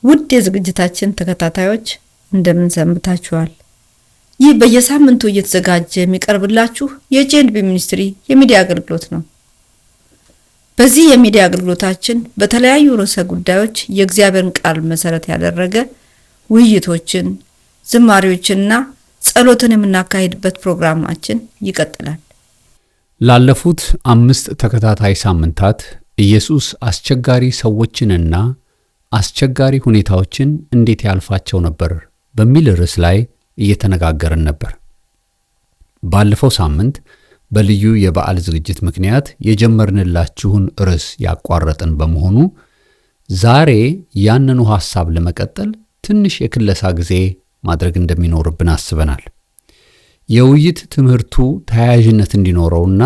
ውድ የዝግጅታችን ተከታታዮች እንደምን ሰንብታችኋል? ይህ በየሳምንቱ እየተዘጋጀ የሚቀርብላችሁ የጄንቢ ሚኒስትሪ የሚዲያ አገልግሎት ነው። በዚህ የሚዲያ አገልግሎታችን በተለያዩ ርዕሰ ጉዳዮች የእግዚአብሔርን ቃል መሰረት ያደረገ ውይይቶችን፣ ዝማሬዎችንና ጸሎትን የምናካሂድበት ፕሮግራማችን ይቀጥላል። ላለፉት 5 ተከታታይ ሳምንታት ኢየሱስ አስቸጋሪ ሰዎችንና አስቸጋሪ ሁኔታዎችን እንዴት ያልፋቸው ነበር በሚል ርዕስ ላይ እየተነጋገርን ነበር። ባለፈው ሳምንት በልዩ የበዓል ዝግጅት ምክንያት የጀመርንላችሁን ርዕስ ያቋረጥን በመሆኑ ዛሬ ያንኑ ሐሳብ ለመቀጠል ትንሽ የክለሳ ጊዜ ማድረግ እንደሚኖርብን አስበናል። የውይይት ትምህርቱ ተያያዥነት እንዲኖረውና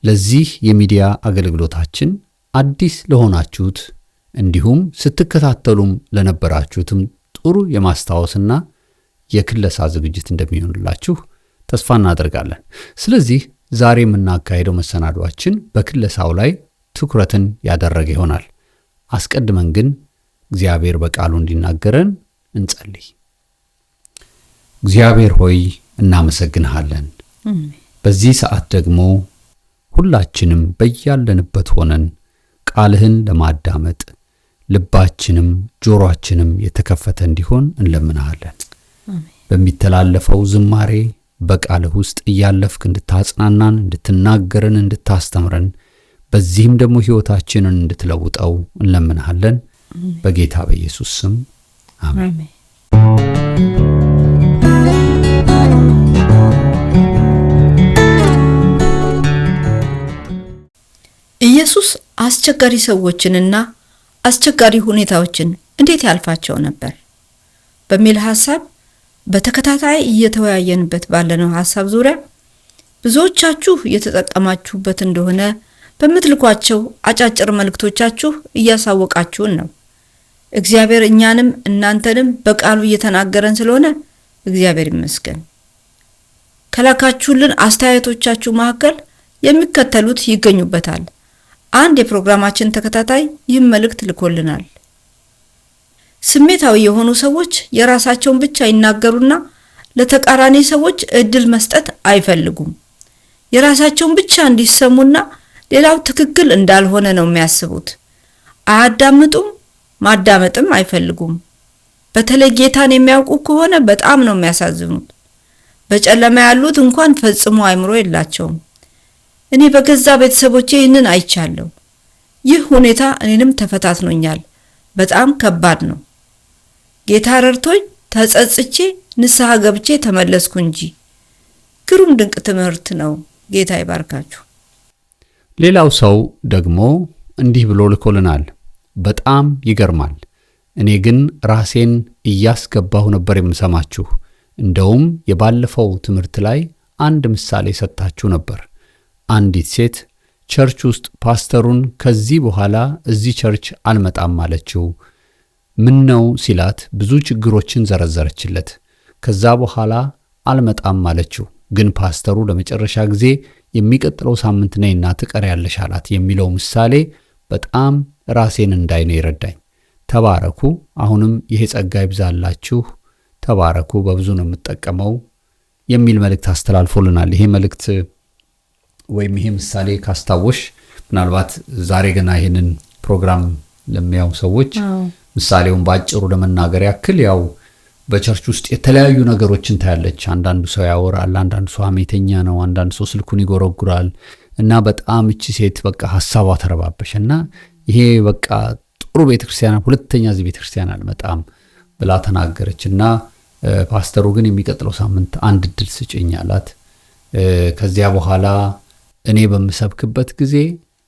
ለዚህ የሚዲያ አገልግሎታችን አዲስ ለሆናችሁት እንዲሁም ስትከታተሉም ለነበራችሁትም ጥሩ የማስታወስና የክለሳ ዝግጅት እንደሚሆንላችሁ ተስፋ እናደርጋለን። ስለዚህ ዛሬ የምናካሄደው መሰናዷችን በክለሳው ላይ ትኩረትን ያደረገ ይሆናል። አስቀድመን ግን እግዚአብሔር በቃሉ እንዲናገረን እንጸልይ። እግዚአብሔር ሆይ እናመሰግንሃለን። በዚህ ሰዓት ደግሞ ሁላችንም በያለንበት ሆነን ቃልህን ለማዳመጥ ልባችንም ጆሮአችንም የተከፈተ እንዲሆን እንለምናለን። በሚተላለፈው ዝማሬ በቃልህ ውስጥ እያለፍክ እንድታጽናናን፣ እንድትናገረን፣ እንድታስተምረን በዚህም ደግሞ ሕይወታችንን እንድትለውጠው እንለምናለን። በጌታ በኢየሱስ ስም አሜን። ኢየሱስ አስቸጋሪ ሰዎችንና አስቸጋሪ ሁኔታዎችን እንዴት ያልፋቸው ነበር በሚል ሐሳብ በተከታታይ እየተወያየንበት ባለነው ሐሳብ ዙሪያ ብዙዎቻችሁ እየተጠቀማችሁበት እንደሆነ በምትልኳቸው አጫጭር መልእክቶቻችሁ እያሳወቃችሁን ነው። እግዚአብሔር እኛንም እናንተንም በቃሉ እየተናገረን ስለሆነ እግዚአብሔር ይመስገን። ከላካችሁልን አስተያየቶቻችሁ መካከል የሚከተሉት ይገኙበታል። አንድ የፕሮግራማችን ተከታታይ ይህን መልእክት ልኮልናል። ስሜታዊ የሆኑ ሰዎች የራሳቸውን ብቻ ይናገሩና ለተቃራኒ ሰዎች እድል መስጠት አይፈልጉም። የራሳቸውን ብቻ እንዲሰሙና ሌላው ትክክል እንዳልሆነ ነው የሚያስቡት። አያዳምጡም፣ ማዳመጥም አይፈልጉም። በተለይ ጌታን የሚያውቁ ከሆነ በጣም ነው የሚያሳዝኑት። በጨለማ ያሉት እንኳን ፈጽሞ አይምሮ የላቸውም። እኔ በገዛ ቤተሰቦቼ ይህንን አይቻለሁ። ይህ ሁኔታ እኔንም ተፈታትኖኛል። በጣም ከባድ ነው። ጌታ ረድቶኝ ተጸጽቼ ንስሐ ገብቼ ተመለስኩ እንጂ። ግሩም ድንቅ ትምህርት ነው። ጌታ ይባርካችሁ። ሌላው ሰው ደግሞ እንዲህ ብሎ ልኮልናል። በጣም ይገርማል። እኔ ግን ራሴን እያስገባሁ ነበር የምሰማችሁ። እንደውም የባለፈው ትምህርት ላይ አንድ ምሳሌ ሰጥታችሁ ነበር። አንዲት ሴት ቸርች ውስጥ ፓስተሩን ከዚህ በኋላ እዚህ ቸርች አልመጣም አለችው። ምን ነው ሲላት ብዙ ችግሮችን ዘረዘረችለት። ከዛ በኋላ አልመጣም አለችው። ግን ፓስተሩ ለመጨረሻ ጊዜ የሚቀጥለው ሳምንት ነይና ትቀሪያለሽ አላት የሚለው ምሳሌ በጣም ራሴን እንዳይ ነው ይረዳኝ። ተባረኩ። አሁንም ይሄ ጸጋ ይብዛላችሁ። ተባረኩ። በብዙ ነው የምትጠቀመው የሚል መልእክት አስተላልፎልናል። ይሄ መልእክት ወይም ይሄ ምሳሌ ካስታወሽ ምናልባት ዛሬ ገና ይሄንን ፕሮግራም ለሚያዩ ሰዎች ምሳሌውን ባጭሩ ለመናገር ያክል ያው በቸርች ውስጥ የተለያዩ ነገሮችን ታያለች። አንዳንዱ ሰው ያወራል፣ አንዳንዱ ሰው ሐሜተኛ ነው፣ አንዳንዱ ሰው ስልኩን ይጎረጉራል እና በጣም እቺ ሴት በቃ ሐሳቧ ተረባበሸና ይሄ በቃ ጥሩ ቤተክርስቲያን ሁለተኛ እዚህ ቤተክርስቲያን አልመጣም ብላ ተናገረችና ፓስተሩ ግን የሚቀጥለው ሳምንት አንድ እድል ስጭኝ አላት። ከዚያ በኋላ እኔ በምሰብክበት ጊዜ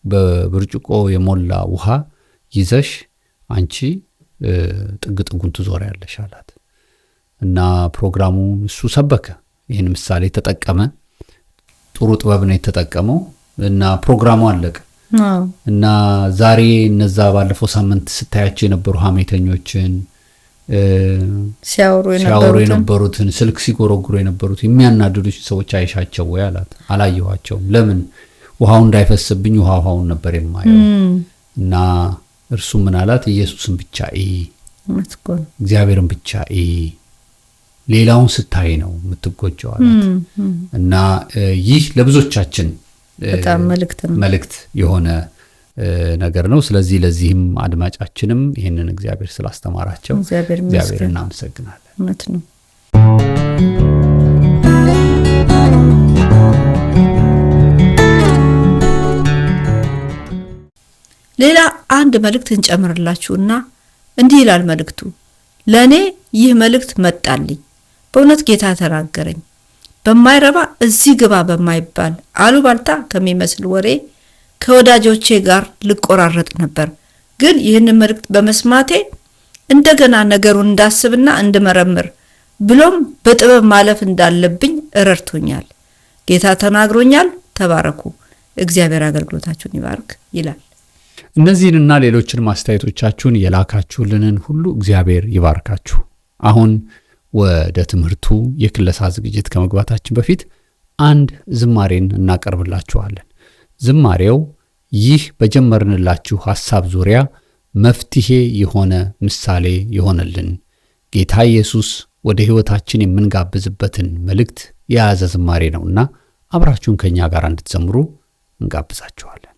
በብርጭቆ የሞላ ውሃ ይዘሽ አንቺ ጥግ ጥጉን ትዞሪያለሽ አላት እና ፕሮግራሙን እሱ ሰበከ። ይህን ምሳሌ ተጠቀመ። ጥሩ ጥበብ ነው የተጠቀመው እና ፕሮግራሙ አለቀ። እና ዛሬ እነዛ ባለፈው ሳምንት ስታያቸው የነበሩ ሐሜተኞችን ሲያወሩ የነበሩትን ስልክ ሲጎረጉሩ የነበሩት የሚያናድዱ ሰዎች አይሻቸው ወይ አላት። አላየኋቸውም። ለምን? ውሃው እንዳይፈስብኝ ውሃውን ነበር የማየው። እና እርሱ ምን አላት? ኢየሱስን ብቻ እግዚአብሔርን ብቻ ሌላውን ስታይ ነው የምትጎጀው አላት። እና ይህ ለብዙዎቻችን በጣም መልእክት የሆነ ነገር ነው። ስለዚህ ለዚህም አድማጫችንም ይሄንን እግዚአብሔር ስላስተማራቸው እግዚአብሔር እናመሰግናለን። እውነት ነው። ሌላ አንድ መልእክት እንጨምርላችሁና እንዲህ ይላል መልእክቱ። ለኔ ይህ መልእክት መጣልኝ። በእውነት ጌታ ተናገረኝ። በማይረባ እዚህ ግባ በማይባል አሉባልታ ከሚመስል ወሬ ከወዳጆቼ ጋር ልቆራረጥ ነበር። ግን ይህን መልእክት በመስማቴ እንደገና ነገሩን እንዳስብና እንድመረምር ብሎም በጥበብ ማለፍ እንዳለብኝ ረድቶኛል። ጌታ ተናግሮኛል። ተባረኩ። እግዚአብሔር አገልግሎታችሁን ይባርክ ይላል። እነዚህንና ሌሎችን ማስተያየቶቻችሁን የላካችሁልንን ሁሉ እግዚአብሔር ይባርካችሁ። አሁን ወደ ትምህርቱ የክለሳ ዝግጅት ከመግባታችን በፊት አንድ ዝማሬን እናቀርብላችኋለን። ዝማሬው ይህ በጀመርንላችሁ ሐሳብ ዙሪያ መፍትሄ የሆነ ምሳሌ የሆነልን ጌታ ኢየሱስ ወደ ሕይወታችን የምንጋብዝበትን መልእክት የያዘ ዝማሬ ነውና አብራችሁን ከኛ ጋር እንድትዘምሩ እንጋብዛችኋለን።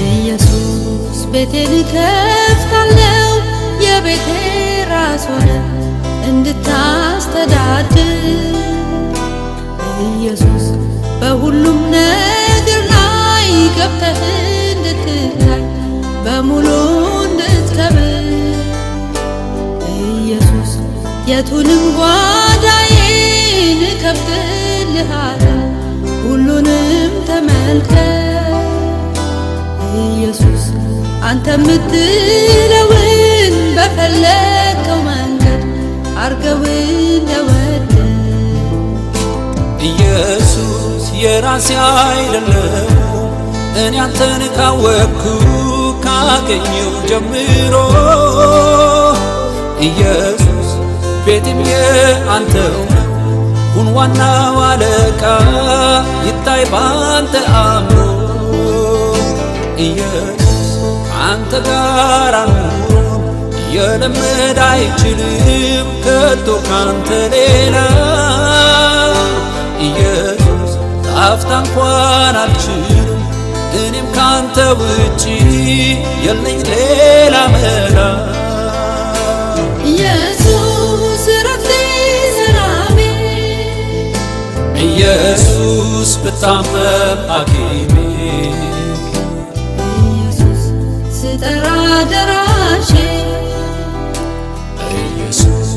ኢየሱስ ቤቴን ከፍታለው የቤቴ ራስ ሆነ እንድታስተዳድር ኢየሱስ በሁሉም ነገር ላይ ገብተህ እንድትታይ በሙሉ እንድትከብር ኢየሱስ የቱንም ጓዳዬን ከፍትልሃለሁ ሁሉንም ተመልከት ኢየሱስ አንተ ምትለውን በፈለከው መንገድ አርገው እንደወደድክ ኢየሱስ የራሴ አይደለም እኔ አንተን ካወቅኩ ካገኘው ጀምሮ ኢየሱስ ቤቴም የአንተው ሁን ዋናው አለቃ ይታይ ባንተ አምሮ ኢየሱስ አንተ ጋር ኑሮ የለመደ አይችልም ከቶ ካንተ ሌላ ኢየሱስ ጣፍታ እንኳን አልችልም እኔም ካንተ ውጪ የለኝ ሌላ መላ ኢየሱስ ረፍቴ ሰላሜ ኢየሱስ ብታመም ሐኪሜ ኢየሱስ ስጠራ ደራሼ ኢየሱስ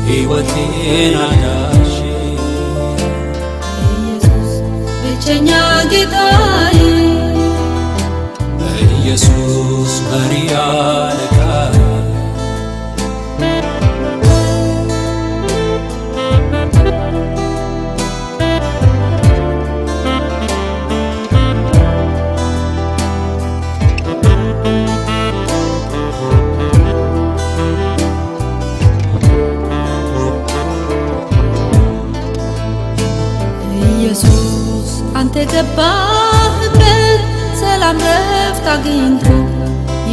ሕይወቴን አዳሼ ኢየሱስ ብቸኛ ጌታዬ ኢየሱስ መሪ አለቃዬ ኢየሱስ አንተ ገባህበት ሰላም ረፍት አግኝቶ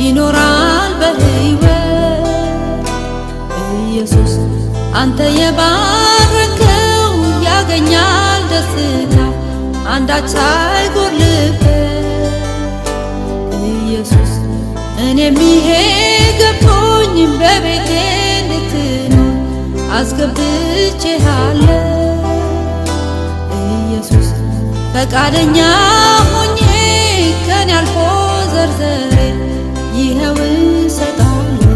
ይኖራል በሕይወት ኢየሱስ አንተ የባረከው ያገኛል ደስታ አንዳች ሳይጎልበት ኢየሱስ እኔም ይሄ ገባኝ በቤቴ እንድትኖር አስገብቼሃለሁ ኢየሱስ ፈቃደኛ ሆኜ ከኔ አልፎ ዘርዘሬ ይኸው እሰጣለሁ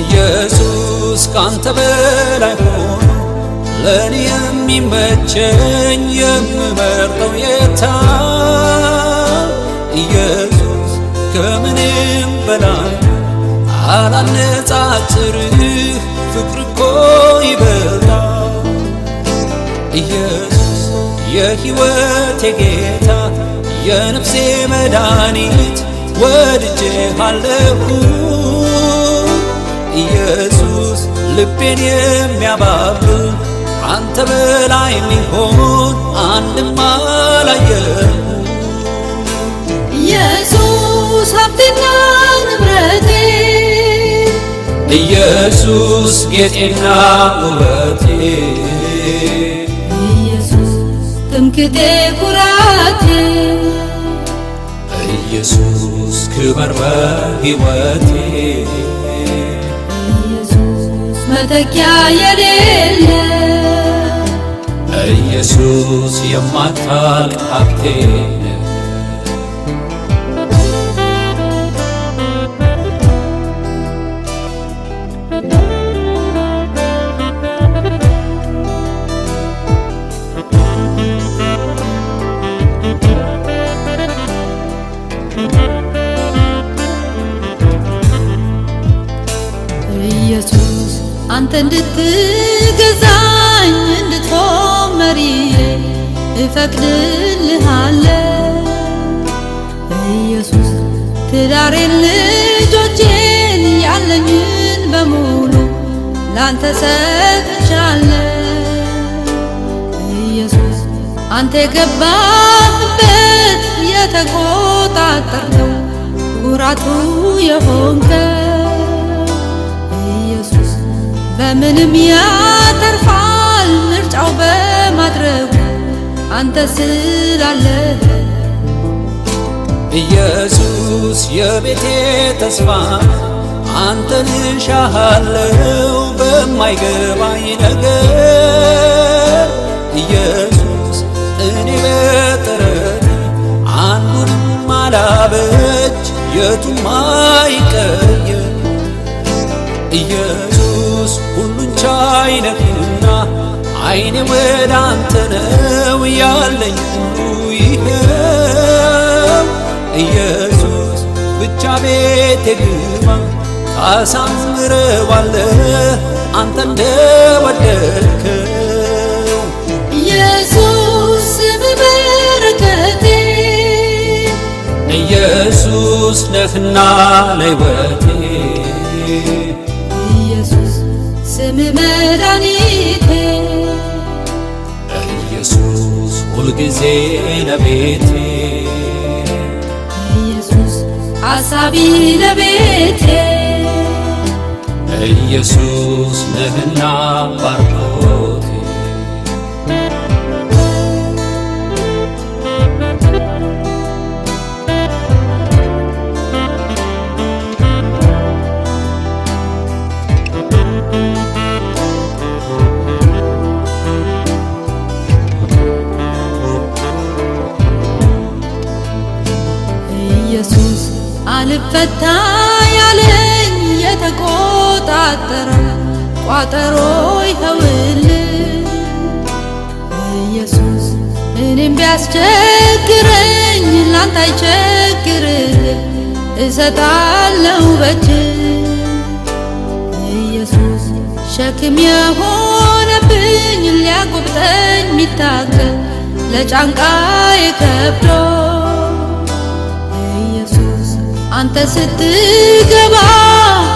ኢየሱስ ካንተ በላይ ሆኖ ለኔ የሚመቸኝ የምመርጠው የታል ኢየሱስ ከምንም በላይ አላነጻጽርህ ፍቅር እኮ ይበልጣል ኢየሱስ የሕይወቴ ጌታ የነፍሴ መድኃኒት ወድጄሃለሁ ኢየሱስ ልቤን የሚያባብል አንተ በላይ የሚሆን አንድም አላየሁ ኢየሱስ ሀብቴና ንብረቴ ኢየሱስ ጌጤና ውበቴ ኢየሱስ ትምክህቴ ኩራቴ ኢየሱስ ክበር በሕይወቴ ኢየሱስ መተኪያ የሌለ ኢየሱስ የማታልቅ ሀብቴ ኢየሱስ አንተ እንድትገዛኝ እንድትሆን መሪዬ እፈቅድልሃለሁ ኢየሱስ ትዳሬን ልጆቼን ያለኝን በሙሉ ላንተ ሰጥቻለሁ ኢየሱስ አንተ የገባህበት የተቆጣጠርከው ኩራቱ የሆንከው ኢየሱስ በምንም ያተርፋል ምርጫው በማድረጉ አንተ ስላለህ ኢየሱስ የቤቴ ተስፋ አንተን እሻሃለው በማይገባኝ ነገር ኢየሱስ እኔ በጥረት አንዱንም አላበጅ የቱም አይቀየር ኢየሱስ ሁሉን ቻይ ነህና ዓይኔ ወደ አንተ ነው ያለኝ ሁሉ ይኸው ኢየሱስ ብቻ ቤቴ ግባ ታሳምረዋለህ አንተ እንደወደድከው ኢየሱስ ስምህ በረከቴ ኢየሱስ ነህና ለሕይወቴ ኢየሱስ ስምህ መድኃኒቴ ኢየሱስ ሁልጊዜ ለቤቴ ኢየሱስ አሳቢ ለቤቴ ኢየሱስ ነህና ባርኮቴ ኢየሱስ አልፈታ ያለኝ የተቆጣጠረ ቋጠሮ ይተውልኝ ኢየሱስ እኔም ቢያስቸግረኝ ላንተ አይቸግርህ እሰጣለሁ በእጅ ኢየሱስ ሸክም የሆነብኝ ሊያጎብጠኝ ሚታገል ለጫንቃዬ ከብዶ ኢየሱስ አንተ ስትገባ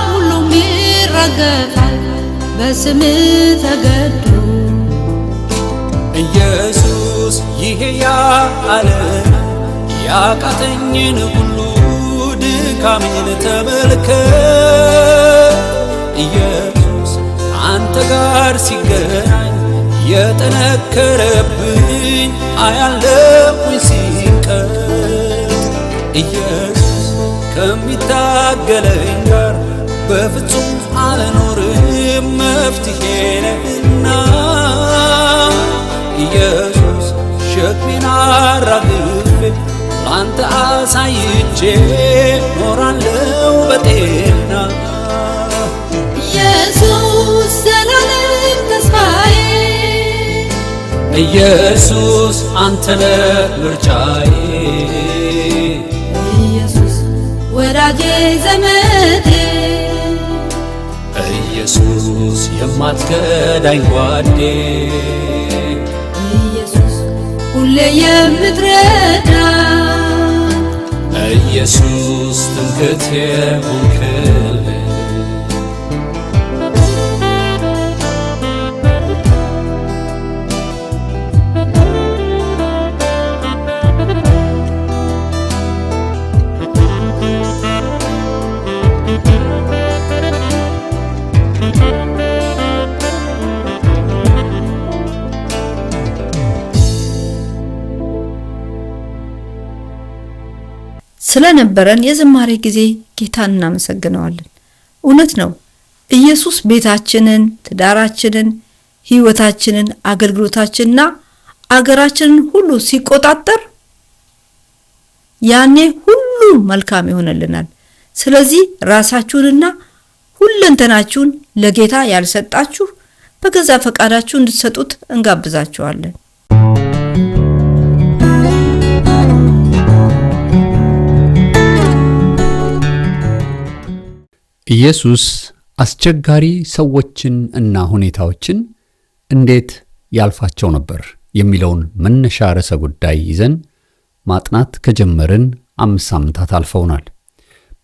ሁሉም ይረገፋል በስምህ ተገዶ ኢየሱስ ይሄ ያዓለም ያቃተኝን ሁሉ ድካሜን ተመልከት ኢየሱስ አንተ ጋር ሲገናኝ የጠነከረብኝ አያለሁኝ ሲቀር ኢየሱስ ከሚታገለኝ ጋር በፍጹም አልኖርም መፍትሄ ነህና ኢየሱስ ሸክሜን አራግፌ ላንተ አሳይቼ ኖራለው በጤና ኢየሱስ ዘላለም ተስፋዬ ኢየሱስ አንተ ነህ ምርጫዬ ኢየሱስ ወዳጄ ዘመዴ ኢየሱስ የማትከዳኝ ጓዴ ኢየሱስ ሁሌ ሁሌ የምትረዳን ኢየሱስ ትምክህቴ ሆንክልኝ። ስለነበረን የዝማሬ ጊዜ ጌታን እናመሰግነዋለን። እውነት ነው፣ ኢየሱስ ቤታችንን፣ ትዳራችንን፣ ህይወታችንን፣ አገልግሎታችንና አገራችንን ሁሉ ሲቆጣጠር ያኔ ሁሉ መልካም ይሆንልናል። ስለዚህ ራሳችሁንና ሁለንተናችሁን ለጌታ ያልሰጣችሁ በገዛ ፈቃዳችሁ እንድትሰጡት እንጋብዛችኋለን። ኢየሱስ አስቸጋሪ ሰዎችን እና ሁኔታዎችን እንዴት ያልፋቸው ነበር የሚለውን መነሻ ርዕሰ ጉዳይ ይዘን ማጥናት ከጀመርን 5 ሳምንታት አልፈውናል።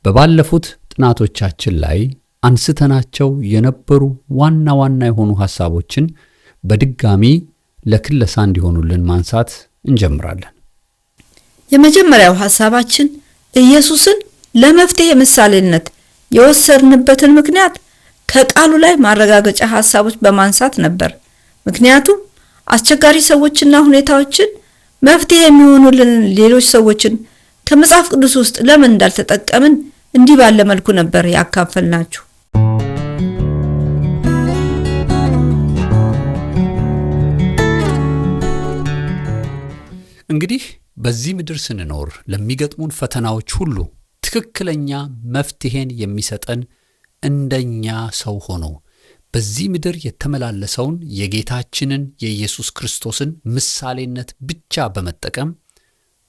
በባለፉት ጥናቶቻችን ላይ አንስተናቸው የነበሩ ዋና ዋና የሆኑ ሐሳቦችን በድጋሚ ለክለሳ እንዲሆኑልን ማንሳት እንጀምራለን። የመጀመሪያው ሐሳባችን ኢየሱስን ለመፍትሄ ምሳሌነት የወሰድንበትን ምክንያት ከቃሉ ላይ ማረጋገጫ ሐሳቦች በማንሳት ነበር። ምክንያቱም አስቸጋሪ ሰዎችና ሁኔታዎችን መፍትሄ የሚሆኑልን ሌሎች ሰዎችን ከመጽሐፍ ቅዱስ ውስጥ ለምን እንዳልተጠቀምን እንዲህ ባለ መልኩ ነበር ያካፈልናችሁ። እንግዲህ በዚህ ምድር ስንኖር ለሚገጥሙን ፈተናዎች ሁሉ ትክክለኛ መፍትሄን የሚሰጠን እንደኛ ሰው ሆኖ በዚህ ምድር የተመላለሰውን የጌታችንን የኢየሱስ ክርስቶስን ምሳሌነት ብቻ በመጠቀም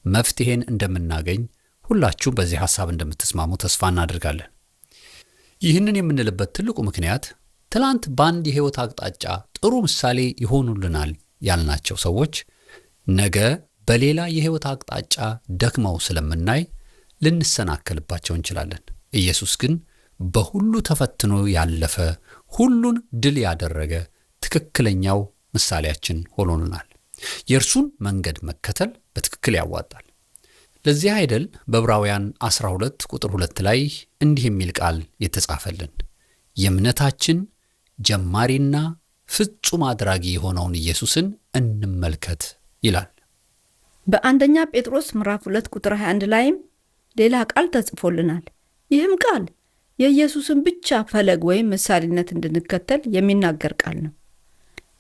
መፍትሄን እንደምናገኝ ሁላችሁ በዚህ ሐሳብ እንደምትስማሙ ተስፋ እናደርጋለን። ይህንን የምንልበት ትልቁ ምክንያት ትላንት በአንድ የሕይወት አቅጣጫ ጥሩ ምሳሌ ይሆኑልናል ያልናቸው ሰዎች ነገ በሌላ የሕይወት አቅጣጫ ደክመው ስለምናይ ልንሰናከልባቸው እንችላለን። ኢየሱስ ግን በሁሉ ተፈትኖ ያለፈ ሁሉን ድል ያደረገ ትክክለኛው ምሳሌያችን ሆኖልናል። የእርሱን መንገድ መከተል በትክክል ያዋጣል። ለዚህ አይደል በዕብራውያን 12 ቁጥር 2 ላይ እንዲህ የሚል ቃል የተጻፈልን የእምነታችን ጀማሪና ፍጹም አድራጊ የሆነውን ኢየሱስን እንመልከት ይላል። በአንደኛ ጴጥሮስ ምዕራፍ 2 ቁጥር 21 ላይም ሌላ ቃል ተጽፎልናል። ይህም ቃል የኢየሱስን ብቻ ፈለግ ወይም ምሳሌነት እንድንከተል የሚናገር ቃል ነው።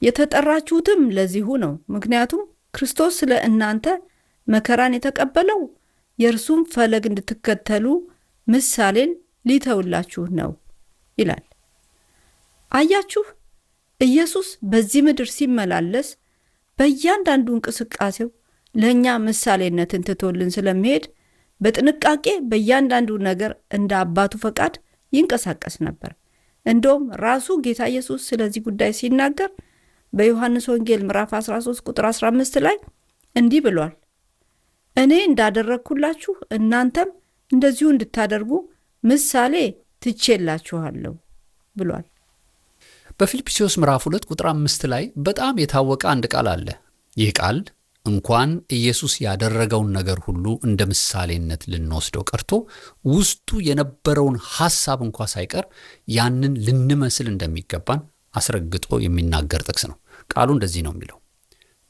የተጠራችሁትም ለዚሁ ነው። ምክንያቱም ክርስቶስ ስለ እናንተ መከራን የተቀበለው የእርሱን ፈለግ እንድትከተሉ ምሳሌን ሊተውላችሁ ነው ይላል። አያችሁ፣ ኢየሱስ በዚህ ምድር ሲመላለስ በእያንዳንዱ እንቅስቃሴው ለእኛ ምሳሌነትን ትቶልን ስለሚሄድ በጥንቃቄ በእያንዳንዱ ነገር እንደ አባቱ ፈቃድ ይንቀሳቀስ ነበር። እንደውም ራሱ ጌታ ኢየሱስ ስለዚህ ጉዳይ ሲናገር በዮሐንስ ወንጌል ምዕራፍ 13 ቁጥር 15 ላይ እንዲህ ብሏል፣ እኔ እንዳደረግኩላችሁ እናንተም እንደዚሁ እንድታደርጉ ምሳሌ ትቼላችኋለሁ ብሏል። በፊልጵስዩስ ምዕራፍ 2 ቁጥር 5 ላይ በጣም የታወቀ አንድ ቃል አለ። ይህ ቃል እንኳን ኢየሱስ ያደረገውን ነገር ሁሉ እንደ ምሳሌነት ልንወስደው ቀርቶ ውስጡ የነበረውን ሐሳብ እንኳ ሳይቀር ያንን ልንመስል እንደሚገባን አስረግጦ የሚናገር ጥቅስ ነው። ቃሉ እንደዚህ ነው የሚለው፣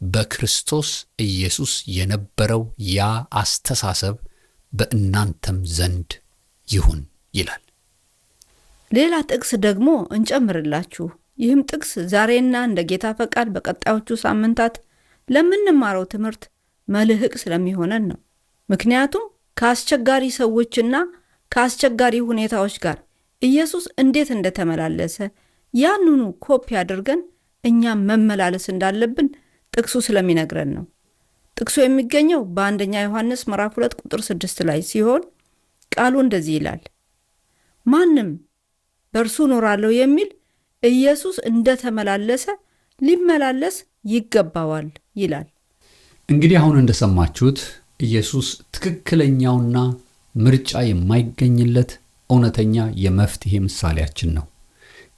በክርስቶስ ኢየሱስ የነበረው ያ አስተሳሰብ በእናንተም ዘንድ ይሁን ይላል። ሌላ ጥቅስ ደግሞ እንጨምርላችሁ። ይህም ጥቅስ ዛሬና እንደ ጌታ ፈቃድ በቀጣዮቹ ሳምንታት ለምንማረው ትምህርት መልህቅ ስለሚሆነን ነው። ምክንያቱም ከአስቸጋሪ ሰዎችና ከአስቸጋሪ ሁኔታዎች ጋር ኢየሱስ እንዴት እንደተመላለሰ ያንኑ ኮፒ አድርገን እኛም መመላለስ እንዳለብን ጥቅሱ ስለሚነግረን ነው። ጥቅሱ የሚገኘው በአንደኛ ዮሐንስ ምዕራፍ 2 ቁጥር 6 ላይ ሲሆን ቃሉ እንደዚህ ይላል፣ ማንም በእርሱ እኖራለሁ የሚል ኢየሱስ እንደተመላለሰ ሊመላለስ ይገባዋል ይላል። እንግዲህ አሁን እንደሰማችሁት ኢየሱስ ትክክለኛውና ምርጫ የማይገኝለት እውነተኛ የመፍትሄ ምሳሌያችን ነው።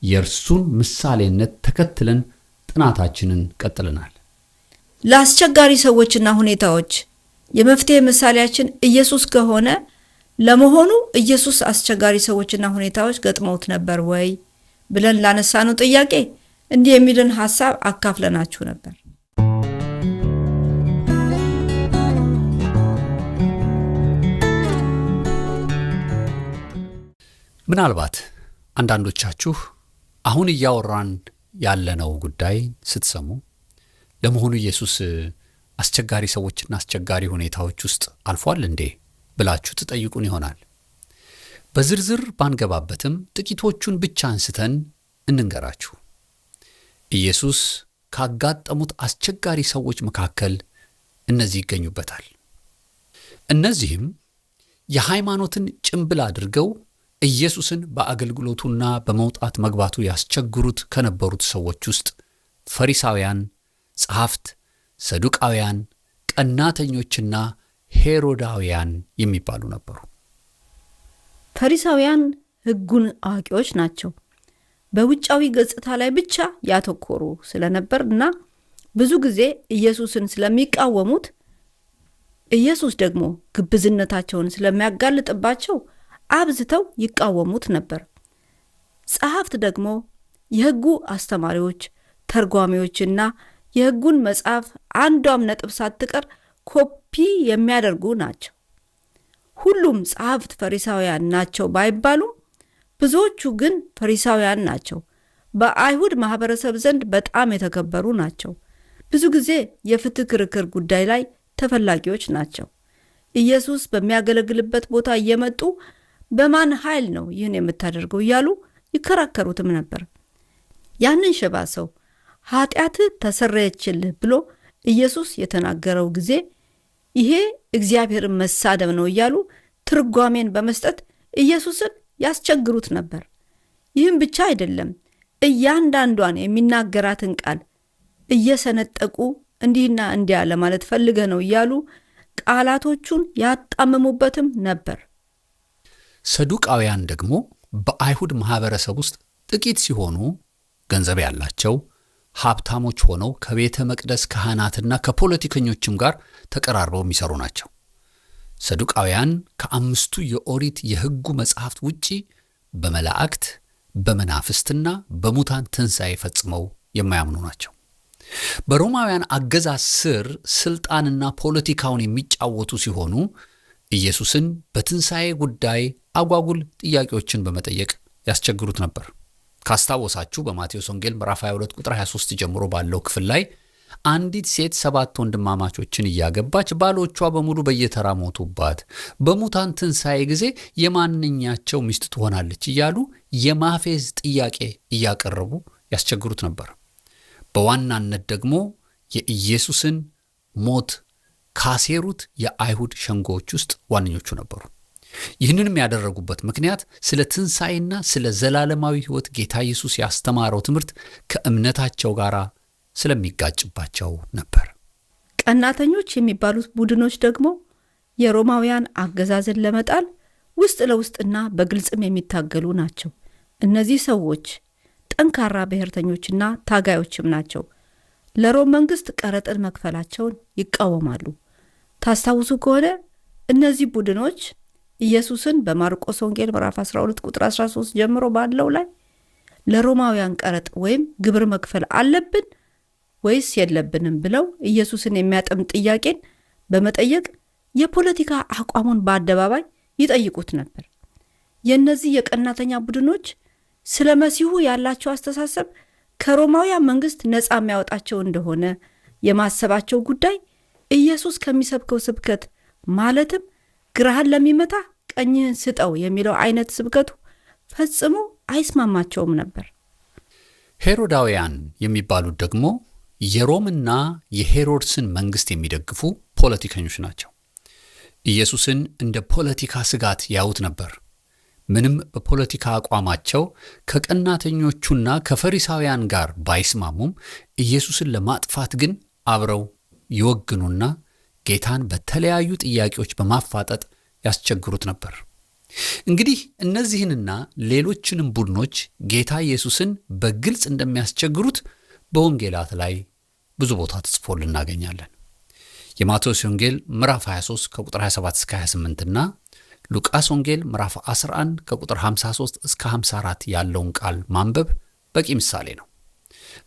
የእርሱን ምሳሌነት ተከትለን ጥናታችንን ቀጥለናል። ለአስቸጋሪ ሰዎችና ሁኔታዎች የመፍትሄ ምሳሌያችን ኢየሱስ ከሆነ ለመሆኑ ኢየሱስ አስቸጋሪ ሰዎችና ሁኔታዎች ገጥመውት ነበር ወይ ብለን ላነሳነው ጥያቄ እንዲህ የሚልን ሐሳብ አካፍለናችሁ ነበር። ምናልባት አንዳንዶቻችሁ አሁን እያወራን ያለነው ጉዳይ ስትሰሙ ለመሆኑ ኢየሱስ አስቸጋሪ ሰዎችና አስቸጋሪ ሁኔታዎች ውስጥ አልፏል እንዴ ብላችሁ ትጠይቁን ይሆናል። በዝርዝር ባንገባበትም ጥቂቶቹን ብቻ አንስተን እንንገራችሁ። ኢየሱስ ካጋጠሙት አስቸጋሪ ሰዎች መካከል እነዚህ ይገኙበታል። እነዚህም የሃይማኖትን ጭምብል አድርገው ኢየሱስን በአገልግሎቱና በመውጣት መግባቱ ያስቸግሩት ከነበሩት ሰዎች ውስጥ ፈሪሳውያን፣ ጸሐፍት፣ ሰዱቃውያን፣ ቀናተኞችና ሄሮዳውያን የሚባሉ ነበሩ። ፈሪሳውያን ሕጉን አዋቂዎች ናቸው። በውጫዊ ገጽታ ላይ ብቻ ያተኮሩ ስለነበርና ብዙ ጊዜ ኢየሱስን ስለሚቃወሙት፣ ኢየሱስ ደግሞ ግብዝነታቸውን ስለሚያጋልጥባቸው አብዝተው ይቃወሙት ነበር። ጸሐፍት ደግሞ የሕጉ አስተማሪዎች፣ ተርጓሚዎችና የሕጉን መጽሐፍ አንዷም ነጥብ ሳትቀር ኮፒ የሚያደርጉ ናቸው። ሁሉም ጸሐፍት ፈሪሳውያን ናቸው ባይባሉም ብዙዎቹ ግን ፈሪሳውያን ናቸው። በአይሁድ ማህበረሰብ ዘንድ በጣም የተከበሩ ናቸው። ብዙ ጊዜ የፍትህ ክርክር ጉዳይ ላይ ተፈላጊዎች ናቸው። ኢየሱስ በሚያገለግልበት ቦታ እየመጡ በማን ኃይል ነው ይህን የምታደርገው እያሉ ይከራከሩትም ነበር። ያንን ሽባ ሰው ኃጢአትህ ተሰረየችልህ ብሎ ኢየሱስ የተናገረው ጊዜ ይሄ እግዚአብሔርን መሳደብ ነው እያሉ ትርጓሜን በመስጠት ኢየሱስን ያስቸግሩት ነበር። ይህም ብቻ አይደለም፣ እያንዳንዷን የሚናገራትን ቃል እየሰነጠቁ እንዲህና እንዲያ ለማለት ፈልገ ነው እያሉ ቃላቶቹን ያጣመሙበትም ነበር። ሰዱቃውያን ደግሞ በአይሁድ ማህበረሰብ ውስጥ ጥቂት ሲሆኑ ገንዘብ ያላቸው ሀብታሞች ሆነው ከቤተ መቅደስ ካህናትና ከፖለቲከኞችም ጋር ተቀራርበው የሚሰሩ ናቸው። ሰዱቃውያን ከአምስቱ የኦሪት የሕጉ መጽሐፍት ውጪ በመላእክት በመናፍስትና በሙታን ትንሣኤ ፈጽመው የማያምኑ ናቸው። በሮማውያን አገዛዝ ስር ስልጣንና ፖለቲካውን የሚጫወቱ ሲሆኑ ኢየሱስን በትንሣኤ ጉዳይ አጓጉል ጥያቄዎችን በመጠየቅ ያስቸግሩት ነበር። ካስታወሳችሁ በማቴዎስ ወንጌል ምዕራፍ 22 ቁጥር 23 ጀምሮ ባለው ክፍል ላይ አንዲት ሴት 7 ወንድማማቾችን እያገባች ባሎቿ በሙሉ በየተራ ሞቱባት፣ በሙታን ትንሣኤ ጊዜ የማንኛቸው ሚስት ትሆናለች እያሉ የማፌዝ ጥያቄ እያቀረቡ ያስቸግሩት ነበር። በዋናነት ደግሞ የኢየሱስን ሞት ካሴሩት የአይሁድ ሸንጎዎች ውስጥ ዋነኞቹ ነበሩ። ይህንንም ያደረጉበት ምክንያት ስለ ትንሣኤና ስለ ዘላለማዊ ሕይወት ጌታ ኢየሱስ ያስተማረው ትምህርት ከእምነታቸው ጋር ስለሚጋጭባቸው ነበር። ቀናተኞች የሚባሉት ቡድኖች ደግሞ የሮማውያን አገዛዝን ለመጣል ውስጥ ለውስጥና በግልጽም የሚታገሉ ናቸው። እነዚህ ሰዎች ጠንካራ ብሔርተኞችና ታጋዮችም ናቸው። ለሮም መንግስት ቀረጥን መክፈላቸውን ይቃወማሉ። ታስታውሱ ከሆነ እነዚህ ቡድኖች ኢየሱስን በማርቆስ ወንጌል ምዕራፍ 12 ቁጥር 13 ጀምሮ ባለው ላይ ለሮማውያን ቀረጥ ወይም ግብር መክፈል አለብን ወይስ የለብንም ብለው ኢየሱስን የሚያጠም ጥያቄን በመጠየቅ የፖለቲካ አቋሙን በአደባባይ ይጠይቁት ነበር። የእነዚህ የቀናተኛ ቡድኖች ስለ መሲሁ ያላቸው አስተሳሰብ ከሮማውያን መንግስት ነፃ የሚያወጣቸው እንደሆነ የማሰባቸው ጉዳይ ኢየሱስ ከሚሰብከው ስብከት ማለትም ግራህን ለሚመታ ቀኝህን ስጠው የሚለው አይነት ስብከቱ ፈጽሞ አይስማማቸውም ነበር። ሄሮዳውያን የሚባሉት ደግሞ የሮምና የሄሮድስን መንግስት የሚደግፉ ፖለቲከኞች ናቸው። ኢየሱስን እንደ ፖለቲካ ስጋት ያዩት ነበር። ምንም በፖለቲካ አቋማቸው ከቀናተኞቹና ከፈሪሳውያን ጋር ባይስማሙም ኢየሱስን ለማጥፋት ግን አብረው ይወግኑና ጌታን በተለያዩ ጥያቄዎች በማፋጠጥ ያስቸግሩት ነበር። እንግዲህ እነዚህንና ሌሎችንም ቡድኖች ጌታ ኢየሱስን በግልጽ እንደሚያስቸግሩት በወንጌላት ላይ ብዙ ቦታ ተጽፎልን እናገኛለን። የማቴዎስ ወንጌል ምዕራፍ 23 ከቁጥር 27 እስከ 28 እና ሉቃስ ወንጌል ምዕራፍ 11 ከቁጥር 53 እስከ 54 ያለውን ቃል ማንበብ በቂ ምሳሌ ነው።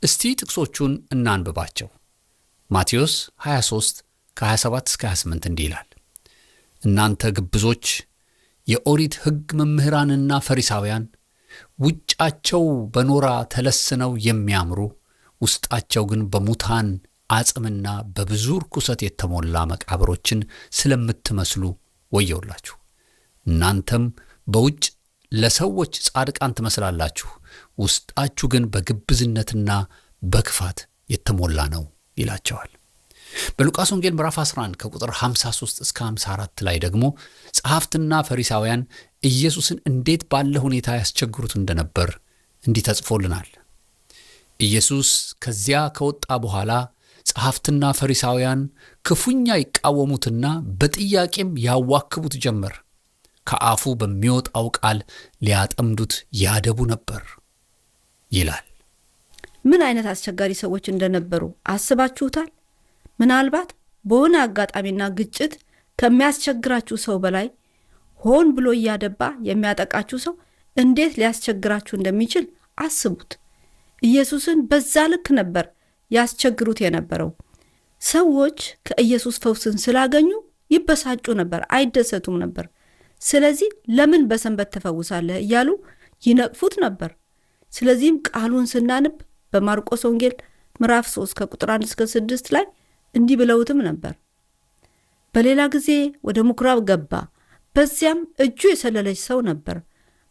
እስቲ ጥቅሶቹን እናንብባቸው። ማቴዎስ 23 ከ27 እስከ 28 እንዲህ ይላል። እናንተ ግብዞች የኦሪት ሕግ መምህራንና ፈሪሳውያን፣ ውጫቸው በኖራ ተለስነው የሚያምሩ ውስጣቸው ግን በሙታን አጽምና በብዙ ርኩሰት የተሞላ መቃብሮችን ስለምትመስሉ ወየውላችሁ። እናንተም በውጭ ለሰዎች ጻድቃን ትመስላላችሁ፣ ውስጣችሁ ግን በግብዝነትና በክፋት የተሞላ ነው ይላቸዋል። በሉቃስ ወንጌል ምዕራፍ 11 ከቁጥር 53 እስከ 54 ላይ ደግሞ ጸሐፍትና ፈሪሳውያን ኢየሱስን እንዴት ባለ ሁኔታ ያስቸግሩት እንደነበር እንዲህ ተጽፎልናል። ኢየሱስ ከዚያ ከወጣ በኋላ ጸሐፍትና ፈሪሳውያን ክፉኛ ይቃወሙትና በጥያቄም ያዋክቡት ጀመር። ከአፉ በሚወጣው ቃል ሊያጠምዱት ያደቡ ነበር ይላል። ምን አይነት አስቸጋሪ ሰዎች እንደነበሩ አስባችሁታል? ምናልባት በሆነ አጋጣሚና ግጭት ከሚያስቸግራችሁ ሰው በላይ ሆን ብሎ እያደባ የሚያጠቃችሁ ሰው እንዴት ሊያስቸግራችሁ እንደሚችል አስቡት። ኢየሱስን በዛ ልክ ነበር ያስቸግሩት የነበረው። ሰዎች ከኢየሱስ ፈውስን ስላገኙ ይበሳጩ ነበር፣ አይደሰቱም ነበር። ስለዚህ ለምን በሰንበት ተፈውሳለህ እያሉ ይነቅፉት ነበር። ስለዚህም ቃሉን ስናንብ በማርቆስ ወንጌል ምዕራፍ 3 ከቁጥር 1 እስከ 6 ላይ እንዲህ ብለውትም ነበር። በሌላ ጊዜ ወደ ምኩራብ ገባ፣ በዚያም እጁ የሰለለች ሰው ነበር።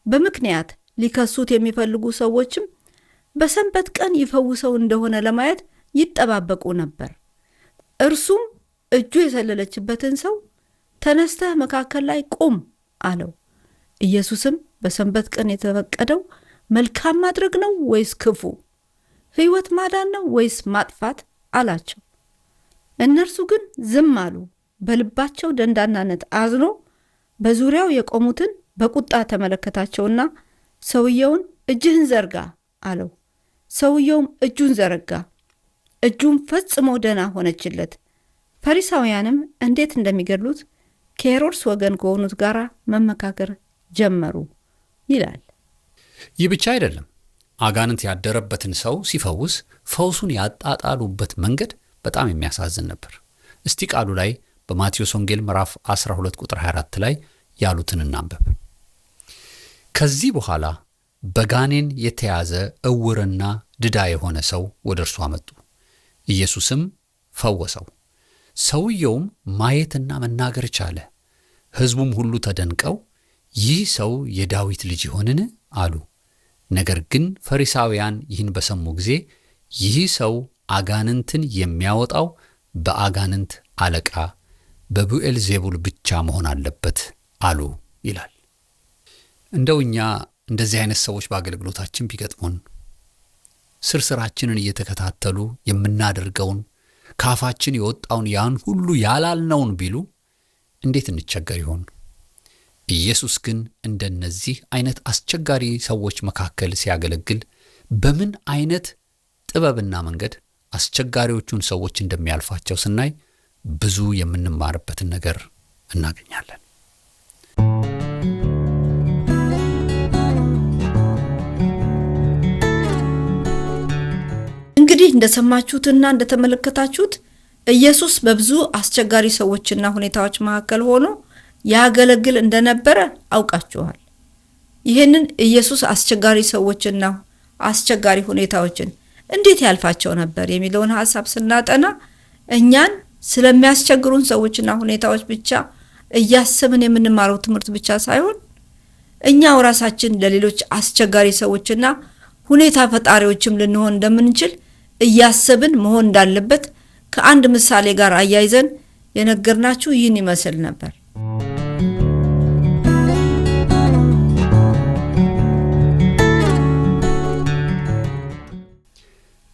በምክንያት ሊከሱት የሚፈልጉ ሰዎችም በሰንበት ቀን ይፈውሰው እንደሆነ ለማየት ይጠባበቁ ነበር። እርሱም እጁ የሰለለችበትን ሰው ተነስተህ መካከል ላይ ቁም አለው። ኢየሱስም በሰንበት ቀን የተፈቀደው መልካም ማድረግ ነው ወይስ ክፉ? ሕይወት ማዳን ነው ወይስ ማጥፋት አላቸው። እነርሱ ግን ዝም አሉ። በልባቸው ደንዳናነት አዝኖ በዙሪያው የቆሙትን በቁጣ ተመለከታቸውና ሰውየውን እጅህን ዘርጋ አለው። ሰውየውም እጁን ዘረጋ፣ እጁም ፈጽሞ ደህና ሆነችለት። ፈሪሳውያንም እንዴት እንደሚገድሉት ከሄሮድስ ወገን ከሆኑት ጋር መመካከር ጀመሩ ይላል። ይህ ብቻ አይደለም። አጋንንት ያደረበትን ሰው ሲፈውስ ፈውሱን ያጣጣሉበት መንገድ በጣም የሚያሳዝን ነበር። እስቲ ቃሉ ላይ በማቴዎስ ወንጌል ምዕራፍ 12 ቁጥር 24 ላይ ያሉትን እናንብብ። ከዚህ በኋላ በጋኔን የተያዘ እውርና ድዳ የሆነ ሰው ወደ እርሱ አመጡ። ኢየሱስም ፈወሰው። ሰውየውም ማየትና መናገር ቻለ። ሕዝቡም ሁሉ ተደንቀው ይህ ሰው የዳዊት ልጅ ይሆንን አሉ። ነገር ግን ፈሪሳውያን ይህን በሰሙ ጊዜ ይህ ሰው አጋንንትን የሚያወጣው በአጋንንት አለቃ በብዔልዜቡል ብቻ መሆን አለበት አሉ ይላል። እንደው እኛ እንደዚህ አይነት ሰዎች በአገልግሎታችን ቢገጥሙን ስርስራችንን እየተከታተሉ የምናደርገውን ካፋችን የወጣውን ያን ሁሉ ያላልነውን ቢሉ እንዴት እንቸገር ይሆን? ኢየሱስ ግን እንደነዚህ አይነት አስቸጋሪ ሰዎች መካከል ሲያገለግል በምን አይነት ጥበብና መንገድ አስቸጋሪዎቹን ሰዎች እንደሚያልፋቸው ስናይ ብዙ የምንማርበትን ነገር እናገኛለን። እንግዲህ እንደሰማችሁትና እንደተመለከታችሁት ኢየሱስ በብዙ አስቸጋሪ ሰዎችና ሁኔታዎች መካከል ሆኖ ያገለግል እንደነበረ አውቃችኋል። ይህንን ኢየሱስ አስቸጋሪ ሰዎችና አስቸጋሪ ሁኔታዎችን እንዴት ያልፋቸው ነበር የሚለውን ሐሳብ ስናጠና እኛን ስለሚያስቸግሩን ሰዎችና ሁኔታዎች ብቻ እያሰብን የምንማረው ትምህርት ብቻ ሳይሆን እኛው ራሳችን ለሌሎች አስቸጋሪ ሰዎችና ሁኔታ ፈጣሪዎችም ልንሆን እንደምንችል እያሰብን መሆን እንዳለበት ከአንድ ምሳሌ ጋር አያይዘን የነገርናችሁ ይህን ይመስል ነበር።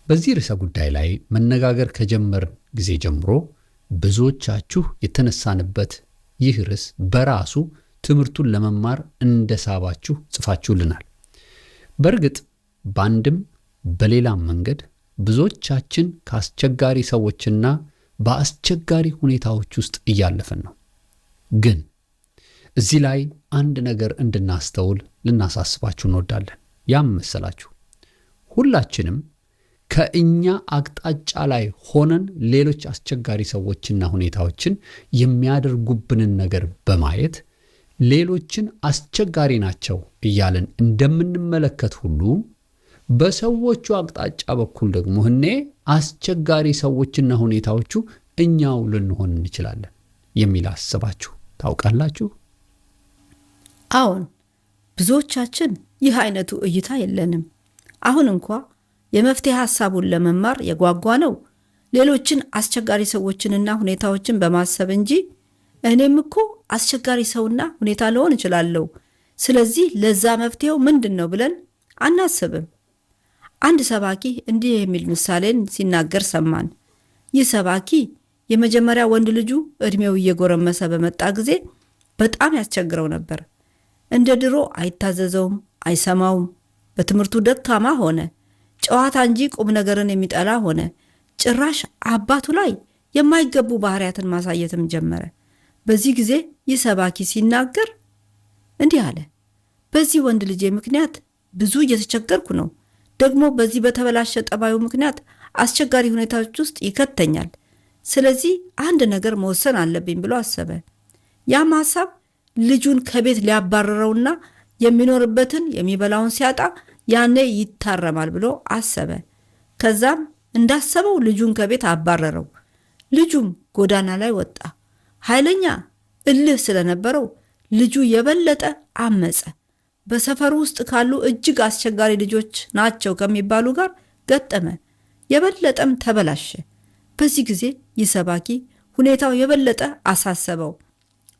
በዚህ ርዕሰ ጉዳይ ላይ መነጋገር ከጀመርን ጊዜ ጀምሮ ብዙዎቻችሁ የተነሳንበት ይህ ርዕስ በራሱ ትምህርቱን ለመማር እንደሳባችሁ ጽፋችሁልናል። በእርግጥ በአንድም በሌላም መንገድ ብዙዎቻችን ከአስቸጋሪ ሰዎችና በአስቸጋሪ ሁኔታዎች ውስጥ እያለፈን ነው። ግን እዚህ ላይ አንድ ነገር እንድናስተውል ልናሳስባችሁ እንወዳለን። ያም መሰላችሁ፣ ሁላችንም ከእኛ አቅጣጫ ላይ ሆነን ሌሎች አስቸጋሪ ሰዎችና ሁኔታዎችን የሚያደርጉብንን ነገር በማየት ሌሎችን አስቸጋሪ ናቸው እያለን እንደምንመለከት ሁሉ በሰዎቹ አቅጣጫ በኩል ደግሞ አስቸጋሪ ሰዎችና ሁኔታዎቹ እኛው ልንሆን እንችላለን የሚል አስባችሁ ታውቃላችሁ? አዎን፣ ብዙዎቻችን ይህ አይነቱ እይታ የለንም። አሁን እንኳ የመፍትሄ ሐሳቡን ለመማር የጓጓ ነው ሌሎችን አስቸጋሪ ሰዎችንና ሁኔታዎችን በማሰብ እንጂ እኔም እኮ አስቸጋሪ ሰውና ሁኔታ ልሆን እችላለሁ፣ ስለዚህ ለዛ መፍትሄው ምንድነው ብለን አናስብም። አንድ ሰባኪ እንዲህ የሚል ምሳሌን ሲናገር ሰማን። ይህ ሰባኪ የመጀመሪያ ወንድ ልጁ እድሜው እየጎረመሰ በመጣ ጊዜ በጣም ያስቸግረው ነበር። እንደ ድሮ አይታዘዘውም፣ አይሰማውም። በትምህርቱ ደካማ ሆነ። ጨዋታ እንጂ ቁም ነገርን የሚጠላ ሆነ። ጭራሽ አባቱ ላይ የማይገቡ ባህሪያትን ማሳየትም ጀመረ። በዚህ ጊዜ ይህ ሰባኪ ሲናገር እንዲህ አለ። በዚህ ወንድ ልጄ ምክንያት ብዙ እየተቸገርኩ ነው። ደግሞ በዚህ በተበላሸ ጠባዩ ምክንያት አስቸጋሪ ሁኔታዎች ውስጥ ይከተኛል። ስለዚህ አንድ ነገር መወሰን አለብኝ ብሎ አሰበ። ያም ሐሳብ ልጁን ከቤት ሊያባረረውና የሚኖርበትን የሚበላውን ሲያጣ ያኔ ይታረማል ብሎ አሰበ። ከዛም እንዳሰበው ልጁን ከቤት አባረረው። ልጁም ጎዳና ላይ ወጣ። ኃይለኛ እልህ ስለነበረው ልጁ የበለጠ አመጸ። በሰፈሩ ውስጥ ካሉ እጅግ አስቸጋሪ ልጆች ናቸው ከሚባሉ ጋር ገጠመ። የበለጠም ተበላሸ። በዚህ ጊዜ ይህ ሰባኪ ሁኔታው የበለጠ አሳሰበው።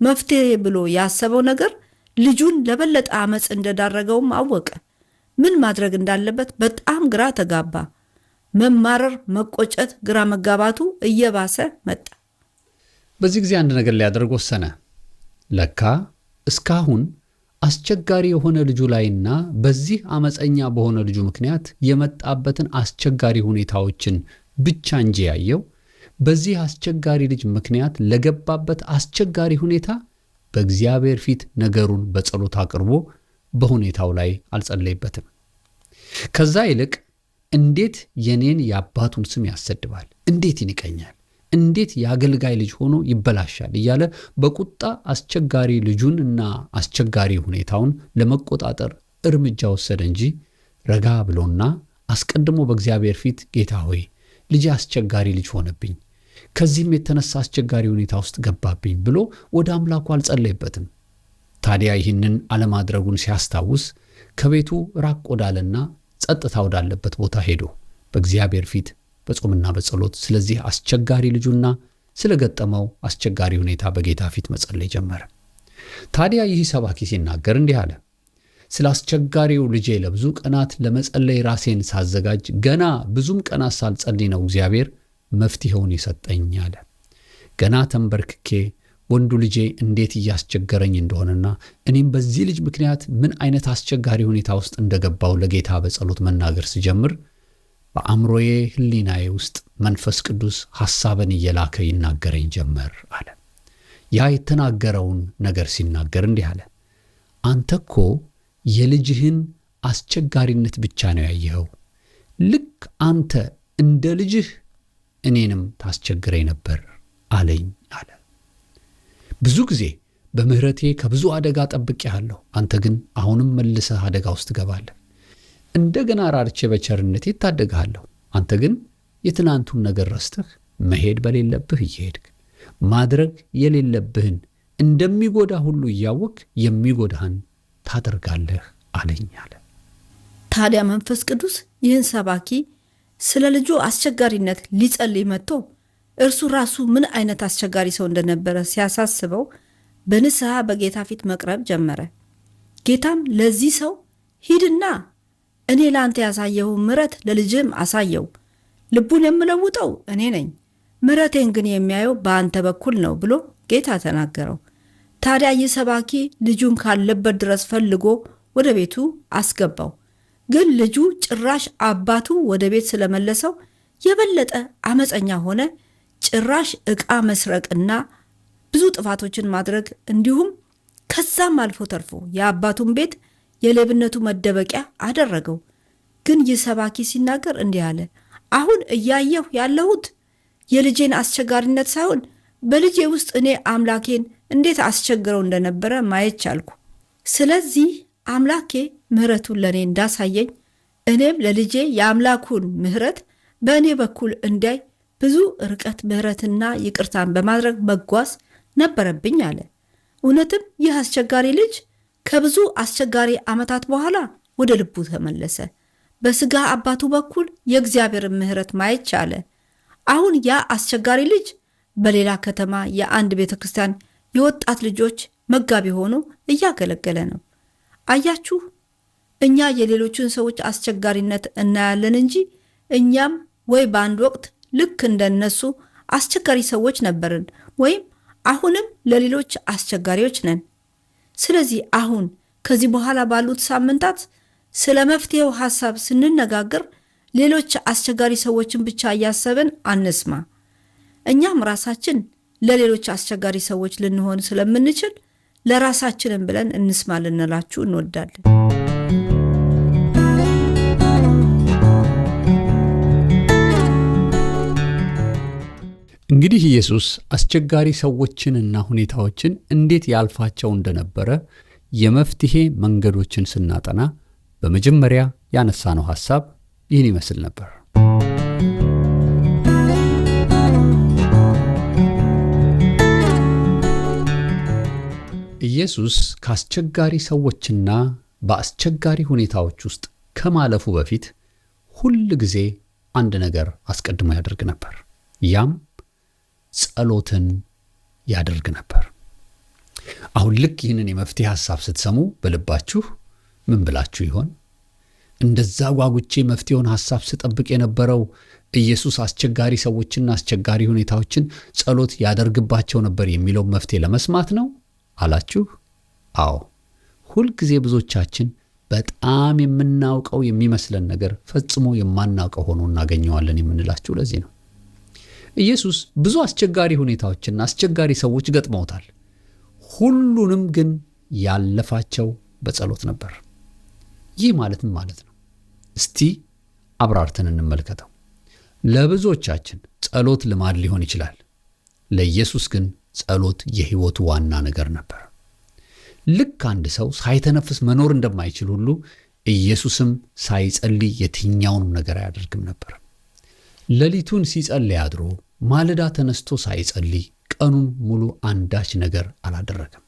መፍትሄ ብሎ ያሰበው ነገር ልጁን ለበለጠ አመጽ እንደዳረገውም አወቀ። ምን ማድረግ እንዳለበት በጣም ግራ ተጋባ። መማረር፣ መቆጨት፣ ግራ መጋባቱ እየባሰ መጣ። በዚህ ጊዜ አንድ ነገር ሊያደርግ ወሰነ። ለካ እስካሁን አስቸጋሪ የሆነ ልጁ ላይና በዚህ አመፀኛ በሆነ ልጁ ምክንያት የመጣበትን አስቸጋሪ ሁኔታዎችን ብቻ እንጂ ያየው በዚህ አስቸጋሪ ልጅ ምክንያት ለገባበት አስቸጋሪ ሁኔታ በእግዚአብሔር ፊት ነገሩን በጸሎት አቅርቦ በሁኔታው ላይ አልጸለይበትም። ከዛ ይልቅ እንዴት የኔን የአባቱን ስም ያሰድባል፣ እንዴት ይንቀኛል፣ እንዴት የአገልጋይ ልጅ ሆኖ ይበላሻል እያለ በቁጣ አስቸጋሪ ልጁንና አስቸጋሪ ሁኔታውን ለመቆጣጠር እርምጃ ወሰደ እንጂ ረጋ ብሎና አስቀድሞ በእግዚአብሔር ፊት ጌታ ሆይ ልጅ አስቸጋሪ ልጅ ሆነብኝ፣ ከዚህም የተነሳ አስቸጋሪ ሁኔታ ውስጥ ገባብኝ ብሎ ወደ አምላኩ አልጸለይበትም። ታዲያ ይህንን አለማድረጉን ሲያስታውስ ከቤቱ ራቅ ወዳለና ጸጥታ ወዳለበት ቦታ ሄዶ በእግዚአብሔር ፊት በጾምና በጸሎት ስለዚህ አስቸጋሪ ልጁና ስለገጠመው አስቸጋሪ ሁኔታ በጌታ ፊት መጸለይ ጀመረ። ታዲያ ይህ ሰባኪ ሲናገር እንዲህ አለ። ስለ አስቸጋሪው ልጄ ለብዙ ቀናት ለመጸለይ ራሴን ሳዘጋጅ ገና ብዙም ቀናት ሳልጸልይ ነው እግዚአብሔር መፍትሄውን የሰጠኝ አለ። ገና ተንበርክኬ ወንዱ ልጄ እንዴት እያስቸገረኝ እንደሆነና እኔም በዚህ ልጅ ምክንያት ምን አይነት አስቸጋሪ ሁኔታ ውስጥ እንደገባው ለጌታ በጸሎት መናገር ሲጀምር በአእምሮዬ ህሊናዬ ውስጥ መንፈስ ቅዱስ ሐሳብን እየላከ ይናገረኝ ጀመር አለ። ያ የተናገረውን ነገር ሲናገር እንዲህ አለ። አንተ እኮ የልጅህን አስቸጋሪነት ብቻ ነው ያየኸው። ልክ አንተ እንደ ልጅህ እኔንም ታስቸግረኝ ነበር አለኝ አለ። ብዙ ጊዜ በምህረቴ ከብዙ አደጋ ጠብቄሃለሁ፣ አንተ ግን አሁንም መልሰህ አደጋ ውስጥ ገባለህ። እንደገና ራርቼ በቸርነቴ ታደግሃለሁ፣ አንተ ግን የትናንቱን ነገር ረስተህ መሄድ በሌለብህ እየሄድክ ማድረግ የሌለብህን እንደሚጎዳ ሁሉ እያወቅህ የሚጎዳህን ታደርጋለህ አለኝ አለ። ታዲያ መንፈስ ቅዱስ ይህን ሰባኪ ስለ ልጁ አስቸጋሪነት ሊጸልይ መጥቶ እርሱ ራሱ ምን አይነት አስቸጋሪ ሰው እንደነበረ ሲያሳስበው በንስሐ በጌታ ፊት መቅረብ ጀመረ። ጌታም ለዚህ ሰው ሂድና እኔ ለአንተ ያሳየው ምሕረት ለልጅም አሳየው፣ ልቡን የምለውጠው እኔ ነኝ፣ ምሕረቴን ግን የሚያየው በአንተ በኩል ነው ብሎ ጌታ ተናገረው። ታዲያ ይህ ሰባኪ ልጁን ካለበት ድረስ ፈልጎ ወደ ቤቱ አስገባው። ግን ልጁ ጭራሽ አባቱ ወደ ቤት ስለመለሰው የበለጠ አመፀኛ ሆነ። ጭራሽ ዕቃ መስረቅና ብዙ ጥፋቶችን ማድረግ እንዲሁም ከዛም አልፎ ተርፎ የአባቱን ቤት የሌብነቱ መደበቂያ አደረገው። ግን ይህ ሰባኪ ሲናገር እንዲህ አለ፣ አሁን እያየሁ ያለሁት የልጄን አስቸጋሪነት ሳይሆን በልጄ ውስጥ እኔ አምላኬን እንዴት አስቸግረው እንደነበረ ማየት ቻልኩ። ስለዚህ አምላኬ ምሕረቱን ለእኔ እንዳሳየኝ እኔም ለልጄ የአምላኩን ምሕረት በእኔ በኩል እንዳይ ብዙ ርቀት ምሕረትና ይቅርታን በማድረግ መጓዝ ነበረብኝ አለ። እውነትም ይህ አስቸጋሪ ልጅ ከብዙ አስቸጋሪ ዓመታት በኋላ ወደ ልቡ ተመለሰ። በሥጋ አባቱ በኩል የእግዚአብሔርን ምሕረት ማየት ቻለ። አሁን ያ አስቸጋሪ ልጅ በሌላ ከተማ የአንድ ቤተ ክርስቲያን የወጣት ልጆች መጋቢ ሆኖ እያገለገለ ነው። አያችሁ፣ እኛ የሌሎችን ሰዎች አስቸጋሪነት እናያለን እንጂ እኛም ወይ በአንድ ወቅት ልክ እንደነሱ አስቸጋሪ ሰዎች ነበርን ወይም አሁንም ለሌሎች አስቸጋሪዎች ነን። ስለዚህ አሁን ከዚህ በኋላ ባሉት ሳምንታት ስለ መፍትሄው ሐሳብ ስንነጋገር ሌሎች አስቸጋሪ ሰዎችን ብቻ እያሰብን አንስማ። እኛም ራሳችን ለሌሎች አስቸጋሪ ሰዎች ልንሆን ስለምንችል ለራሳችንን ብለን እንስማ ልንላችሁ እንወዳለን። እንግዲህ ኢየሱስ አስቸጋሪ ሰዎችንና ሁኔታዎችን እንዴት ያልፋቸው እንደነበረ የመፍትሄ መንገዶችን ስናጠና በመጀመሪያ ያነሳነው ሐሳብ ይህን ይመስል ነበር። ኢየሱስ ከአስቸጋሪ ሰዎችና በአስቸጋሪ ሁኔታዎች ውስጥ ከማለፉ በፊት ሁል ጊዜ አንድ ነገር አስቀድሞ ያደርግ ነበር። ያም ጸሎትን ያደርግ ነበር። አሁን ልክ ይህንን የመፍትሄ ሐሳብ ስትሰሙ በልባችሁ ምን ብላችሁ ይሆን? እንደዛ ጓጉቼ መፍትሄውን ሐሳብ ስጠብቅ የነበረው ኢየሱስ አስቸጋሪ ሰዎችና አስቸጋሪ ሁኔታዎችን ጸሎት ያደርግባቸው ነበር የሚለው መፍትሄ ለመስማት ነው አላችሁ? አዎ። ሁልጊዜ ብዙዎቻችን በጣም የምናውቀው የሚመስለን ነገር ፈጽሞ የማናውቀው ሆኖ እናገኘዋለን የምንላችሁ ለዚህ ነው። ኢየሱስ ብዙ አስቸጋሪ ሁኔታዎችና አስቸጋሪ ሰዎች ገጥመውታል። ሁሉንም ግን ያለፋቸው በጸሎት ነበር። ይህ ማለት ምን ማለት ነው? እስቲ አብራርተን እንመልከተው። ለብዙዎቻችን ጸሎት ልማድ ሊሆን ይችላል። ለኢየሱስ ግን ጸሎት የሕይወቱ ዋና ነገር ነበር። ልክ አንድ ሰው ሳይተነፍስ መኖር እንደማይችል ሁሉ ኢየሱስም ሳይጸልይ የትኛውንም ነገር አያደርግም ነበር። ሌሊቱን ሲጸልይ አድሮ ማለዳ ተነስቶ ሳይጸልይ ቀኑን ሙሉ አንዳች ነገር አላደረገም።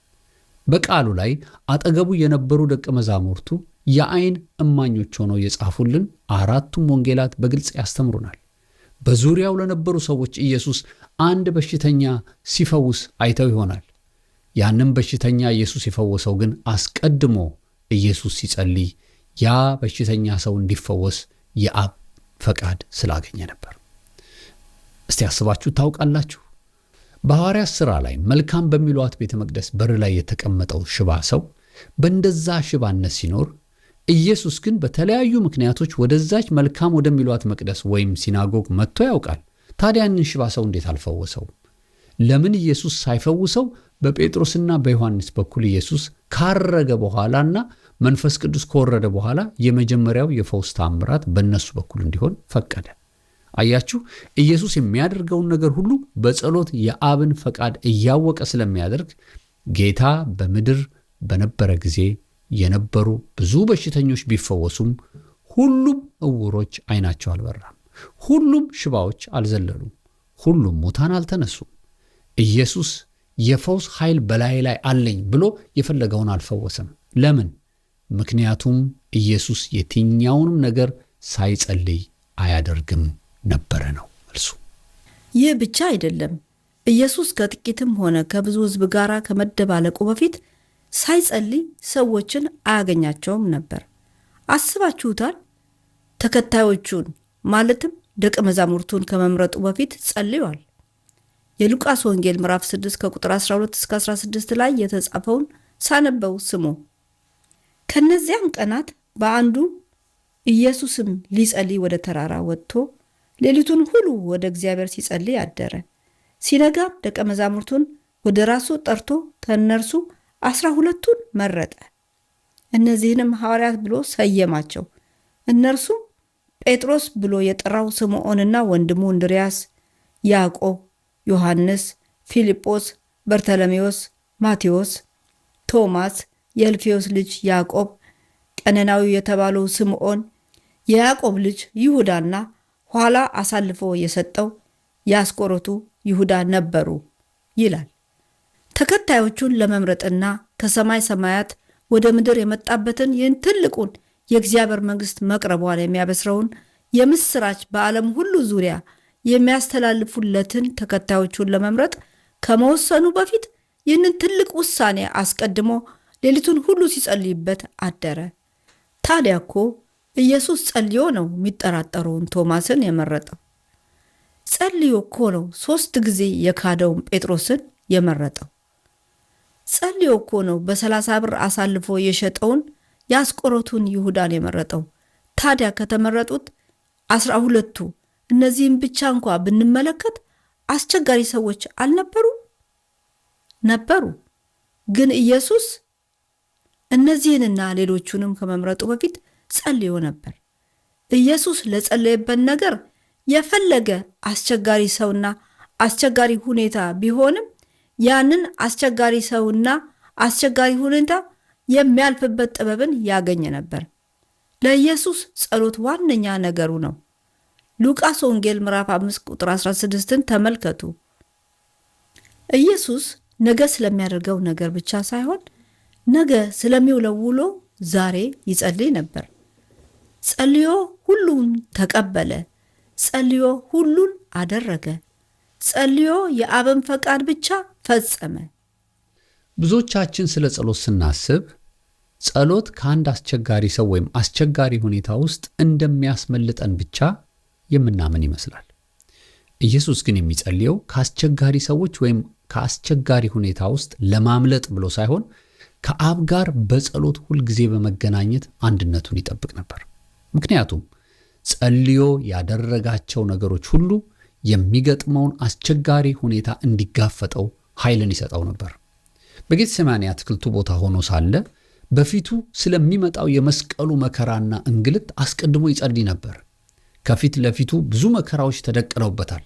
በቃሉ ላይ አጠገቡ የነበሩ ደቀ መዛሙርቱ የዓይን እማኞች ሆነው የጻፉልን አራቱም ወንጌላት በግልጽ ያስተምሩናል። በዙሪያው ለነበሩ ሰዎች ኢየሱስ አንድ በሽተኛ ሲፈውስ አይተው ይሆናል። ያንም በሽተኛ ኢየሱስ የፈወሰው ግን አስቀድሞ ኢየሱስ ሲጸልይ ያ በሽተኛ ሰው እንዲፈወስ የአብ ፈቃድ ስላገኘ ነበር። እስቲ አስባችሁ ታውቃላችሁ? በሐዋርያት ሥራ ላይ መልካም በሚሏት ቤተ መቅደስ በር ላይ የተቀመጠው ሽባ ሰው በእንደዛ ሽባነት ሲኖር ኢየሱስ ግን በተለያዩ ምክንያቶች ወደዛች መልካም ወደሚሏት መቅደስ ወይም ሲናጎግ መጥቶ ያውቃል። ታዲያ ያንን ሽባ ሰው እንዴት አልፈወሰው? ለምን ኢየሱስ ሳይፈውሰው በጴጥሮስና በዮሐንስ በኩል ኢየሱስ ካረገ በኋላና መንፈስ ቅዱስ ከወረደ በኋላ የመጀመሪያው የፈውስ ተአምራት በእነሱ በኩል እንዲሆን ፈቀደ? አያችሁ፣ ኢየሱስ የሚያደርገውን ነገር ሁሉ በጸሎት የአብን ፈቃድ እያወቀ ስለሚያደርግ ጌታ በምድር በነበረ ጊዜ የነበሩ ብዙ በሽተኞች ቢፈወሱም ሁሉም ዕውሮች ዓይናቸው አልበራም፣ ሁሉም ሽባዎች አልዘለሉም፣ ሁሉም ሙታን አልተነሱም። ኢየሱስ የፈውስ ኃይል በላይ ላይ አለኝ ብሎ የፈለገውን አልፈወሰም። ለምን? ምክንያቱም ኢየሱስ የትኛውንም ነገር ሳይጸልይ አያደርግም ነበረ ነው መልሱ። ይህ ብቻ አይደለም። ኢየሱስ ከጥቂትም ሆነ ከብዙ ሕዝብ ጋር ከመደባለቁ በፊት ሳይጸልይ ሰዎችን አያገኛቸውም ነበር። አስባችሁታል? ተከታዮቹን ማለትም ደቀ መዛሙርቱን ከመምረጡ በፊት ጸልዮአል። የሉቃስ ወንጌል ምዕራፍ 6 ከቁጥር 12 እስከ 16 ላይ የተጻፈውን ሳነበው ስሙ። ከነዚያም ቀናት በአንዱ ኢየሱስም ሊጸልይ ወደ ተራራ ወጥቶ ሌሊቱን ሁሉ ወደ እግዚአብሔር ሲጸልይ አደረ። ሲነጋም ደቀ መዛሙርቱን ወደ ራሱ ጠርቶ ከእነርሱ 12ቱን መረጠ። እነዚህንም ሐዋርያት ብሎ ሰየማቸው። እነርሱም ጴጥሮስ ብሎ የጠራው ስምዖንና ወንድሙ እንድርያስ፣ ያዕቆብ፣ ዮሐንስ፣ ፊልጶስ፣ በርተሎሜዎስ፣ ማቴዎስ፣ ቶማስ፣ የእልፌዎስ ልጅ ያዕቆብ፣ ቀነናዊ የተባለው ስምዖን፣ የያዕቆብ ልጅ ይሁዳና ኋላ አሳልፎ የሰጠው የአስቆሮቱ ይሁዳ ነበሩ ይላል። ተከታዮቹን ለመምረጥና ከሰማይ ሰማያት ወደ ምድር የመጣበትን ይህን ትልቁን የእግዚአብሔር መንግሥት መቅረቧን የሚያበስረውን የምስራች በዓለም ሁሉ ዙሪያ የሚያስተላልፉለትን ተከታዮቹን ለመምረጥ ከመወሰኑ በፊት ይህንን ትልቅ ውሳኔ አስቀድሞ ሌሊቱን ሁሉ ሲጸልይበት አደረ። ታዲያ እኮ ኢየሱስ ጸልዮ ነው የሚጠራጠረውን ቶማስን የመረጠው። ጸልዮ እኮ ነው 3 ጊዜ የካደውን ጴጥሮስን የመረጠው። ጸልዮ እኮ ነው በ30 ብር አሳልፎ የሸጠውን የአስቆሮቱን ይሁዳን የመረጠው። ታዲያ ከተመረጡት 12ቱ እነዚህም ብቻ እንኳ ብንመለከት አስቸጋሪ ሰዎች አልነበሩ? ነበሩ። ግን ኢየሱስ እነዚህንና ሌሎቹንም ከመምረጡ በፊት ጸልዮ ነበር። ኢየሱስ ለጸለየበት ነገር የፈለገ አስቸጋሪ ሰውና አስቸጋሪ ሁኔታ ቢሆንም ያንን አስቸጋሪ ሰውና አስቸጋሪ ሁኔታ የሚያልፍበት ጥበብን ያገኘ ነበር። ለኢየሱስ ጸሎት ዋነኛ ነገሩ ነው። ሉቃስ ወንጌል ምዕራፍ 5 ቁጥር 16ን ተመልከቱ። ኢየሱስ ነገ ስለሚያደርገው ነገር ብቻ ሳይሆን ነገ ስለሚውለው ውሎ ዛሬ ይጸልይ ነበር። ጸልዮ ሁሉን ተቀበለ። ጸልዮ ሁሉን አደረገ። ጸልዮ የአብን ፈቃድ ብቻ ፈጸመ። ብዙዎቻችን ስለ ጸሎት ስናስብ ጸሎት ከአንድ አስቸጋሪ ሰው ወይም አስቸጋሪ ሁኔታ ውስጥ እንደሚያስመልጠን ብቻ የምናምን ይመስላል። ኢየሱስ ግን የሚጸልየው ከአስቸጋሪ ሰዎች ወይም ከአስቸጋሪ ሁኔታ ውስጥ ለማምለጥ ብሎ ሳይሆን ከአብ ጋር በጸሎት ሁልጊዜ በመገናኘት አንድነቱን ይጠብቅ ነበር። ምክንያቱም ጸልዮ ያደረጋቸው ነገሮች ሁሉ የሚገጥመውን አስቸጋሪ ሁኔታ እንዲጋፈጠው ኃይልን ይሰጠው ነበር። በጌቴሴማኒ አትክልቱ ቦታ ሆኖ ሳለ በፊቱ ስለሚመጣው የመስቀሉ መከራና እንግልት አስቀድሞ ይጸልይ ነበር። ከፊት ለፊቱ ብዙ መከራዎች ተደቅነውበታል።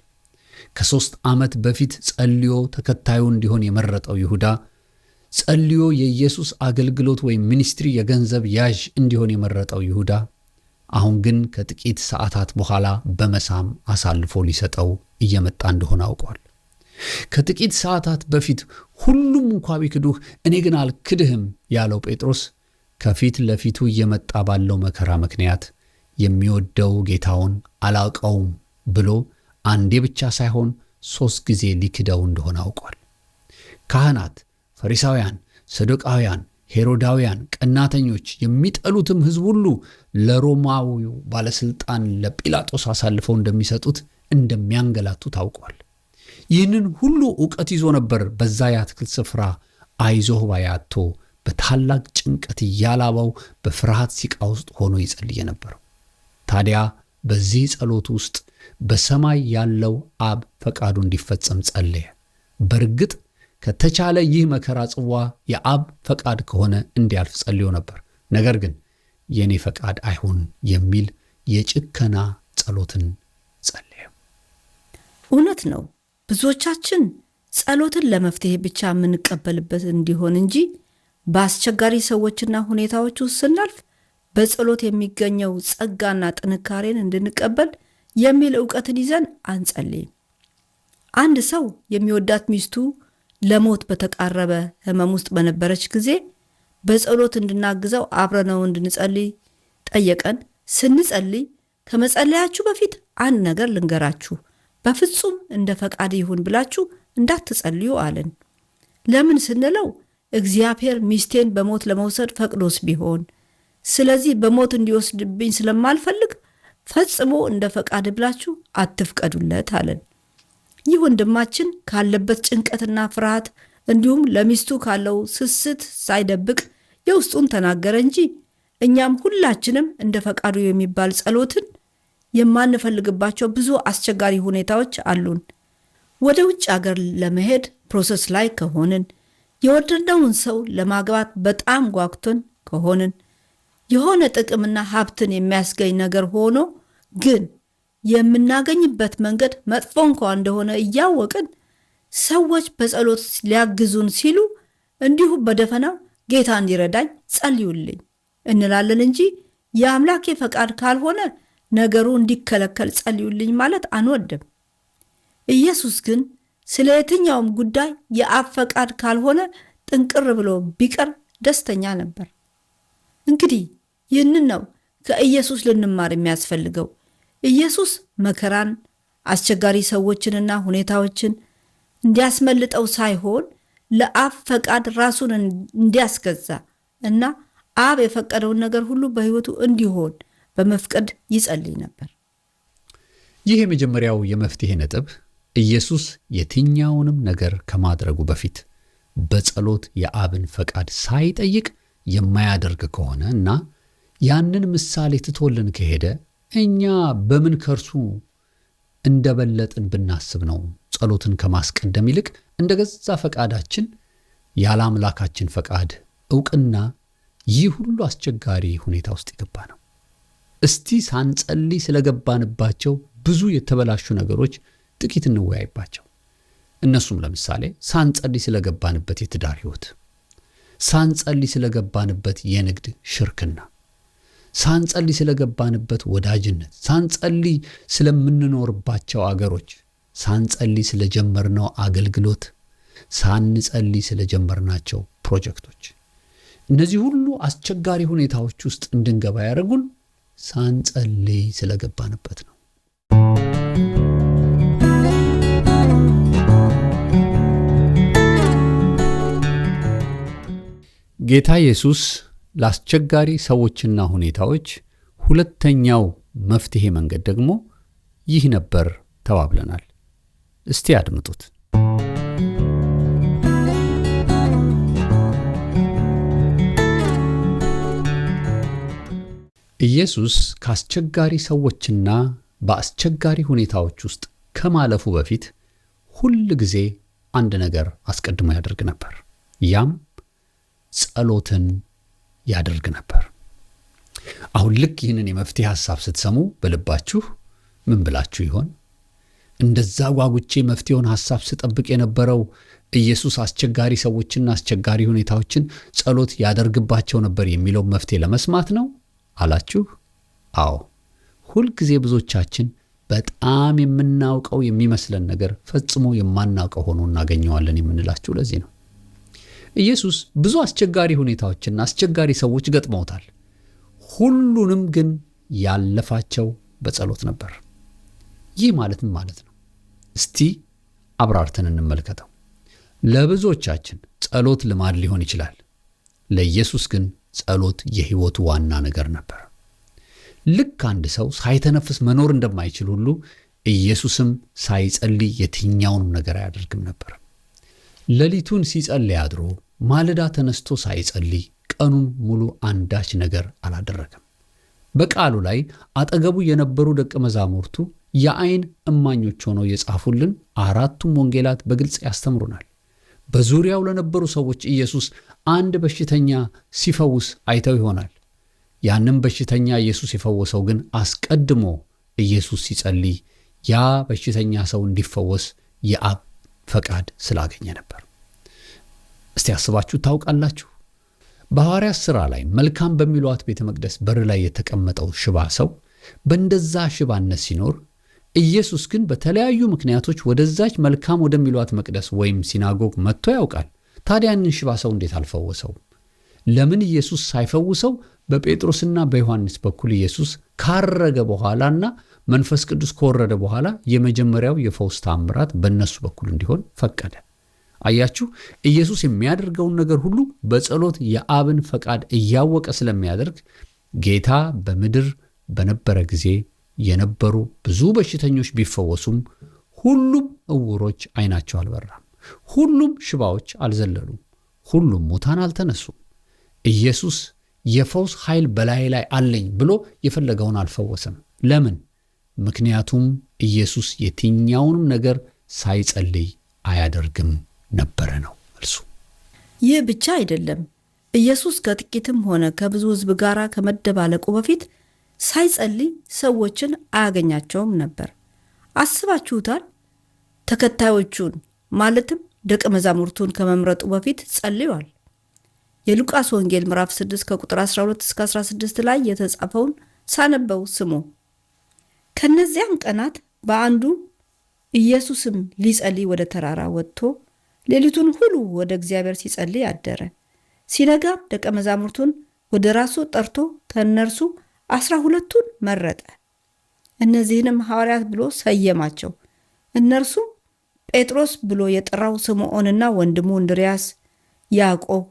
ከ3 ዓመት በፊት ጸልዮ ተከታዩ እንዲሆን የመረጠው ይሁዳ፣ ጸልዮ የኢየሱስ አገልግሎት ወይም ሚኒስትሪ የገንዘብ ያዥ እንዲሆን የመረጠው ይሁዳ፣ አሁን ግን ከጥቂት ሰዓታት በኋላ በመሳም አሳልፎ ሊሰጠው እየመጣ እንደሆነ አውቋል። ከጥቂት ሰዓታት በፊት ሁሉም እንኳ ቢክዱህ እኔ ግን አልክድህም ያለው ጴጥሮስ ከፊት ለፊቱ እየመጣ ባለው መከራ ምክንያት የሚወደው ጌታውን አላውቀውም ብሎ አንዴ ብቻ ሳይሆን 3 ጊዜ ሊክደው እንደሆነ አውቋል። ካህናት፣ ፈሪሳውያን፣ ሰዱቃውያን፣ ሄሮዳውያን፣ ቀናተኞች፣ የሚጠሉትም ሕዝብ ሁሉ ለሮማዊው ባለስልጣን ለጲላጦስ አሳልፈው እንደሚሰጡት እንደሚያንገላቱ ታውቋል። ይህንን ሁሉ ዕውቀት ይዞ ነበር በዛ የአትክልት ስፍራ አይዞህ ባይ አጥቶ በታላቅ ጭንቀት እያላባው በፍርሃት ሲቃ ውስጥ ሆኖ ይጸልይ ነበር። ታዲያ በዚህ ጸሎት ውስጥ በሰማይ ያለው አብ ፈቃዱ እንዲፈጸም ጸለየ። በእርግጥ ከተቻለ ይህ መከራ ጽዋ የአብ ፈቃድ ከሆነ እንዲያልፍ ጸልዮ ነበር። ነገር ግን የኔ ፈቃድ አይሁን የሚል የጭከና ጸሎትን ጸለየ። እውነት ነው። ብዙዎቻችን ጸሎትን ለመፍትሄ ብቻ የምንቀበልበት እንዲሆን እንጂ በአስቸጋሪ ሰዎችና ሁኔታዎች ውስጥ ስናልፍ በጸሎት የሚገኘው ጸጋና ጥንካሬን እንድንቀበል የሚል ዕውቀትን ይዘን አንጸልይም። አንድ ሰው የሚወዳት ሚስቱ ለሞት በተቃረበ ሕመም ውስጥ በነበረች ጊዜ በጸሎት እንድናግዘው አብረነው እንድንጸልይ ጠየቀን። ስንጸልይ ከመጸለያችሁ በፊት አንድ ነገር ልንገራችሁ፣ በፍጹም እንደ ፈቃድ ይሁን ብላችሁ እንዳትጸልዩ አለን። ለምን ስንለው እግዚአብሔር ሚስቴን በሞት ለመውሰድ ፈቅዶስ ቢሆን፣ ስለዚህ በሞት እንዲወስድብኝ ስለማልፈልግ ፈጽሞ እንደ ፈቃድ ብላችሁ አትፍቀዱለት አለን። ይህ ወንድማችን ካለበት ጭንቀትና ፍርሃት እንዲሁም ለሚስቱ ካለው ስስት ሳይደብቅ የውስጡን ተናገረ እንጂ እኛም ሁላችንም እንደ ፈቃዱ የሚባል ጸሎትን የማንፈልግባቸው ብዙ አስቸጋሪ ሁኔታዎች አሉን። ወደ ውጭ አገር ለመሄድ ፕሮሰስ ላይ ከሆንን፣ የወደድነውን ሰው ለማግባት በጣም ጓጉተን ከሆንን፣ የሆነ ጥቅምና ሀብትን የሚያስገኝ ነገር ሆኖ ግን የምናገኝበት መንገድ መጥፎ እንኳን እንደሆነ እያወቅን ሰዎች በጸሎት ሊያግዙን ሲሉ እንዲሁ በደፈናው ጌታ እንዲረዳኝ ጸልዩልኝ እንላለን እንጂ የአምላኬ ፈቃድ ካልሆነ ነገሩ እንዲከለከል ጸልዩልኝ ማለት አንወድም። ኢየሱስ ግን ስለ የትኛውም ጉዳይ የአብ ፈቃድ ካልሆነ ጥንቅር ብሎ ቢቀር ደስተኛ ነበር። እንግዲህ ይህንን ነው ከኢየሱስ ልንማር የሚያስፈልገው። ኢየሱስ መከራን፣ አስቸጋሪ ሰዎችንና ሁኔታዎችን እንዲያስመልጠው ሳይሆን ለአብ ፈቃድ ራሱን እንዲያስገዛ እና አብ የፈቀደውን ነገር ሁሉ በሕይወቱ እንዲሆን በመፍቀድ ይጸልይ ነበር። ይህ የመጀመሪያው የመፍትሄ ነጥብ ኢየሱስ የትኛውንም ነገር ከማድረጉ በፊት በጸሎት የአብን ፈቃድ ሳይጠይቅ የማያደርግ ከሆነ እና ያንን ምሳሌ ትቶልን ከሄደ እኛ በምን ከርሱ እንደበለጥን ብናስብ ነው ጸሎትን ከማስቀደም ይልቅ እንደገዛ ፈቃዳችን ያለ አምላካችን ፈቃድ ዕውቅና ይህ ሁሉ አስቸጋሪ ሁኔታ ውስጥ የገባ ነው። እስቲ ሳንጸልይ ስለገባንባቸው ብዙ የተበላሹ ነገሮች ጥቂት እንወያይባቸው። እነሱም ለምሳሌ ሳንጸልይ ስለገባንበት የትዳር ሕይወት፣ ሳንጸልይ ስለገባንበት የንግድ ሽርክና፣ ሳንጸልይ ስለገባንበት ወዳጅነት፣ ሳንጸልይ ስለምንኖርባቸው አገሮች፣ ሳንጸልይ ስለጀመርነው አገልግሎት፣ ሳንጸልይ ስለጀመርናቸው ፕሮጀክቶች። እነዚህ ሁሉ አስቸጋሪ ሁኔታዎች ውስጥ እንድንገባ ያደረጉን ሳንጸልይ ስለገባንበት ነው። ጌታ ኢየሱስ ለአስቸጋሪ ሰዎችና ሁኔታዎች ሁለተኛው መፍትሄ መንገድ ደግሞ ይህ ነበር ተባብለናል። እስቲ አድምጡት። ኢየሱስ ከአስቸጋሪ ሰዎችና በአስቸጋሪ ሁኔታዎች ውስጥ ከማለፉ በፊት ሁል ጊዜ አንድ ነገር አስቀድሞ ያደርግ ነበር። ያም ጸሎትን ያደርግ ነበር። አሁን ልክ ይህንን የመፍትሄ ሐሳብ ስትሰሙ በልባችሁ ምን ብላችሁ ይሆን? እንደዛ ጓጉቼ መፍትሄውን ሐሳብ ስጠብቅ የነበረው ኢየሱስ አስቸጋሪ ሰዎችና አስቸጋሪ ሁኔታዎችን ጸሎት ያደርግባቸው ነበር የሚለው መፍትሄ ለመስማት ነው አላችሁ? አዎ። ሁልጊዜ ብዙዎቻችን በጣም የምናውቀው የሚመስለን ነገር ፈጽሞ የማናውቀው ሆኖ እናገኘዋለን የምንላችሁ ለዚህ ነው። ኢየሱስ ብዙ አስቸጋሪ ሁኔታዎችና አስቸጋሪ ሰዎች ገጥመውታል። ሁሉንም ግን ያለፋቸው በጸሎት ነበር። ይህ ማለት ምን ማለት ነው? እስቲ አብራርተን እንመልከተው። ለብዙዎቻችን ጸሎት ልማድ ሊሆን ይችላል። ለኢየሱስ ግን ጸሎት የሕይወቱ ዋና ነገር ነበር። ልክ አንድ ሰው ሳይተነፍስ መኖር እንደማይችል ሁሉ ኢየሱስም ሳይጸልይ የትኛውንም ነገር አያደርግም ነበር። ሌሊቱን ሲጸልይ አድሮ ማለዳ ተነስቶ ሳይጸልይ ቀኑን ሙሉ አንዳች ነገር አላደረገም። በቃሉ ላይ አጠገቡ የነበሩ ደቀ መዛሙርቱ የዓይን እማኞች ሆነው የጻፉልን አራቱም ወንጌላት በግልጽ ያስተምሩናል። በዙሪያው ለነበሩ ሰዎች ኢየሱስ አንድ በሽተኛ ሲፈውስ አይተው ይሆናል። ያንም በሽተኛ ኢየሱስ የፈወሰው ግን አስቀድሞ ኢየሱስ ሲጸልይ ያ በሽተኛ ሰው እንዲፈወስ የአብ ፈቃድ ስላገኘ ነበር። እስቲ አስባችሁ ታውቃላችሁ? በሐዋርያት ሥራ ላይ መልካም በሚሏት ቤተ መቅደስ በር ላይ የተቀመጠው ሽባ ሰው በእንደዛ ሽባነት ሲኖር ኢየሱስ ግን በተለያዩ ምክንያቶች ወደዛች መልካም ወደሚሏት መቅደስ ወይም ሲናጎግ መጥቶ ያውቃል። ታዲያ ያንን ሽባ ሰው እንዴት አልፈወሰው? ለምን ኢየሱስ ሳይፈውሰው በጴጥሮስና በዮሐንስ በኩል ኢየሱስ ካረገ በኋላና መንፈስ ቅዱስ ከወረደ በኋላ የመጀመሪያው የፈውስ ተአምራት በእነሱ በኩል እንዲሆን ፈቀደ? አያችሁ፣ ኢየሱስ የሚያደርገውን ነገር ሁሉ በጸሎት የአብን ፈቃድ እያወቀ ስለሚያደርግ ጌታ በምድር በነበረ ጊዜ የነበሩ ብዙ በሽተኞች ቢፈወሱም ሁሉም ዕውሮች ዓይናቸው አልበራም፣ ሁሉም ሽባዎች አልዘለሉም፣ ሁሉም ሙታን አልተነሱም። ኢየሱስ የፈውስ ኃይል በላይ ላይ አለኝ ብሎ የፈለገውን አልፈወሰም። ለምን? ምክንያቱም ኢየሱስ የትኛውንም ነገር ሳይጸልይ አያደርግም ነበረ ነው መልሱ። ይህ ብቻ አይደለም። ኢየሱስ ከጥቂትም ሆነ ከብዙ ሕዝብ ጋር ከመደባለቁ በፊት ሳይጸልይ ሰዎችን አያገኛቸውም ነበር። አስባችሁታል? ተከታዮቹን ማለትም ደቀ መዛሙርቱን ከመምረጡ በፊት ጸልዩዋል። የሉቃስ ወንጌል ምዕራፍ 6 ከቁጥር 12 እስከ 16 ላይ የተጻፈውን ሳነበው ስሙ። ከነዚያም ቀናት በአንዱ ኢየሱስም ሊጸልይ ወደ ተራራ ወጥቶ ሌሊቱን ሁሉ ወደ እግዚአብሔር ሲጸልይ አደረ። ሲነጋም ደቀ መዛሙርቱን ወደ ራሱ ጠርቶ ከእነርሱ 12ቱን መረጠ። እነዚህንም ሐዋርያት ብሎ ሰየማቸው። እነርሱም ጴጥሮስ ብሎ የጠራው ስምዖንና ወንድሙ እንድርያስ፣ ያዕቆብ፣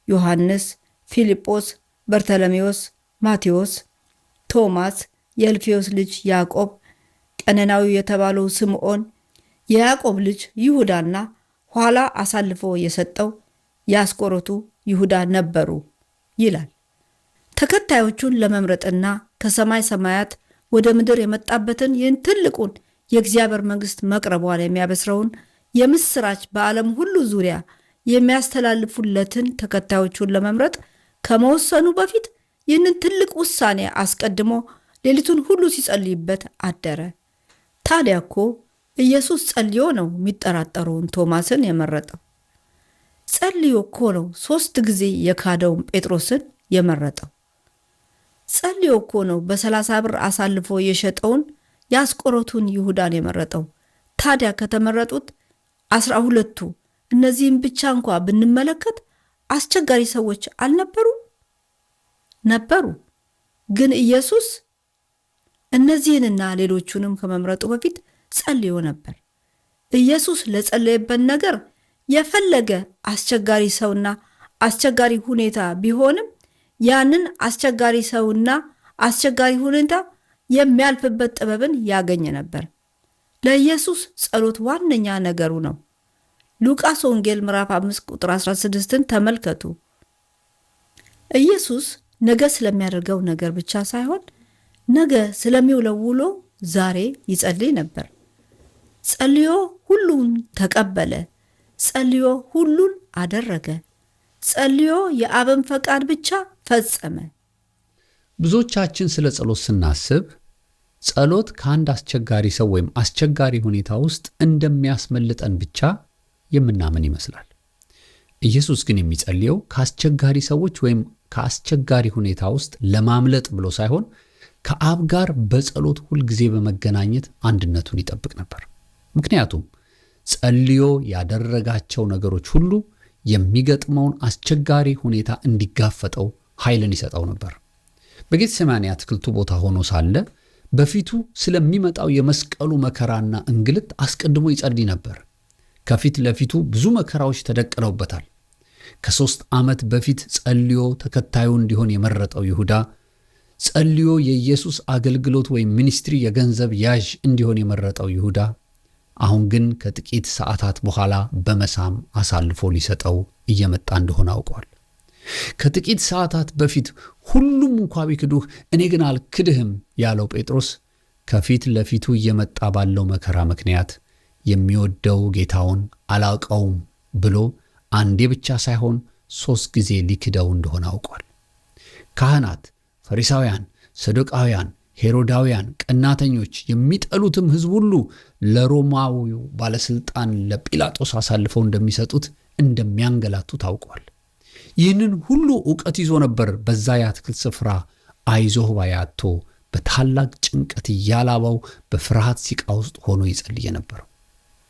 ዮሐንስ፣ ፊልጶስ፣ በርተሎሜዎስ፣ ማቴዎስ፣ ቶማስ፣ የእልፌዎስ ልጅ ያዕቆብ፣ ቀነናዊው የተባለው ስምዖን፣ የያዕቆብ ልጅ ይሁዳና ኋላ አሳልፎ የሰጠው የአስቆሮቱ ይሁዳ ነበሩ ይላል። ተከታዮቹን ለመምረጥና ከሰማይ ሰማያት ወደ ምድር የመጣበትን ይህን ትልቁን የእግዚአብሔር መንግሥት መቅረቧን የሚያበስረውን የምስራች በዓለም ሁሉ ዙሪያ የሚያስተላልፉለትን ተከታዮቹን ለመምረጥ ከመወሰኑ በፊት ይህንን ትልቅ ውሳኔ አስቀድሞ ሌሊቱን ሁሉ ሲጸልይበት አደረ። ታዲያ እኮ ኢየሱስ ጸልዮ ነው የሚጠራጠረውን ቶማስን የመረጠው። ጸልዮ እኮ ነው 3 ጊዜ የካደውን ጴጥሮስን የመረጠው። ጸልዮ እኮ ነው በ30 ብር አሳልፎ የሸጠውን የአስቆሮቱን ይሁዳን የመረጠው። ታዲያ ከተመረጡት 12ቱ እነዚህም ብቻ እንኳ ብንመለከት አስቸጋሪ ሰዎች አልነበሩ? ነበሩ። ግን ኢየሱስ እነዚህንና ሌሎቹንም ከመምረጡ በፊት ጸልዮ ነበር። ኢየሱስ ለጸለየበት ነገር የፈለገ አስቸጋሪ ሰውና አስቸጋሪ ሁኔታ ቢሆንም ያንን አስቸጋሪ ሰውና አስቸጋሪ ሁኔታ የሚያልፍበት ጥበብን ያገኘ ነበር። ለኢየሱስ ጸሎት ዋነኛ ነገሩ ነው። ሉቃስ ወንጌል ምዕራፍ 5 ቁጥር 16ን ተመልከቱ። ኢየሱስ ነገ ስለሚያደርገው ነገር ብቻ ሳይሆን ነገ ስለሚውለው ውሎ ዛሬ ይጸልይ ነበር። ጸልዮ ሁሉን ተቀበለ። ጸልዮ ሁሉን አደረገ። ጸልዮ የአብን ፈቃድ ብቻ ፈጸመ። ብዙዎቻችን ስለ ጸሎት ስናስብ ጸሎት ከአንድ አስቸጋሪ ሰው ወይም አስቸጋሪ ሁኔታ ውስጥ እንደሚያስመልጠን ብቻ የምናምን ይመስላል። ኢየሱስ ግን የሚጸልየው ከአስቸጋሪ ሰዎች ወይም ከአስቸጋሪ ሁኔታ ውስጥ ለማምለጥ ብሎ ሳይሆን ከአብ ጋር በጸሎት ሁልጊዜ በመገናኘት አንድነቱን ይጠብቅ ነበር። ምክንያቱም ጸልዮ ያደረጋቸው ነገሮች ሁሉ የሚገጥመውን አስቸጋሪ ሁኔታ እንዲጋፈጠው ኃይልን ይሰጠው ነበር። በጌቴሴማኒ አትክልቱ ቦታ ሆኖ ሳለ በፊቱ ስለሚመጣው የመስቀሉ መከራና እንግልት አስቀድሞ ይጸልይ ነበር። ከፊት ለፊቱ ብዙ መከራዎች ተደቅነውበታል። ከ3 ዓመት በፊት ጸልዮ ተከታዩ እንዲሆን የመረጠው ይሁዳ፣ ጸልዮ የኢየሱስ አገልግሎት ወይም ሚኒስትሪ የገንዘብ ያዥ እንዲሆን የመረጠው ይሁዳ፣ አሁን ግን ከጥቂት ሰዓታት በኋላ በመሳም አሳልፎ ሊሰጠው እየመጣ እንደሆነ አውቋል። ከጥቂት ሰዓታት በፊት ሁሉም እንኳ ቢክዱህ እኔ ግን አልክድህም ያለው ጴጥሮስ ከፊት ለፊቱ እየመጣ ባለው መከራ ምክንያት የሚወደው ጌታውን አላውቀውም ብሎ አንዴ ብቻ ሳይሆን 3 ጊዜ ሊክደው እንደሆነ አውቋል። ካህናት፣ ፈሪሳውያን፣ ሰዱቃውያን፣ ሄሮዳውያን፣ ቀናተኞች የሚጠሉትም ሕዝብ ሁሉ ለሮማዊው ባለስልጣን ለጲላጦስ አሳልፈው እንደሚሰጡት እንደሚያንገላቱ ታውቋል። ይህንን ሁሉ ዕውቀት ይዞ ነበር በዛ የአትክልት ስፍራ አይዞህ ባይ አጥቶ በታላቅ ጭንቀት እያላባው በፍርሃት ሲቃ ውስጥ ሆኖ ይጸልይ የነበረው።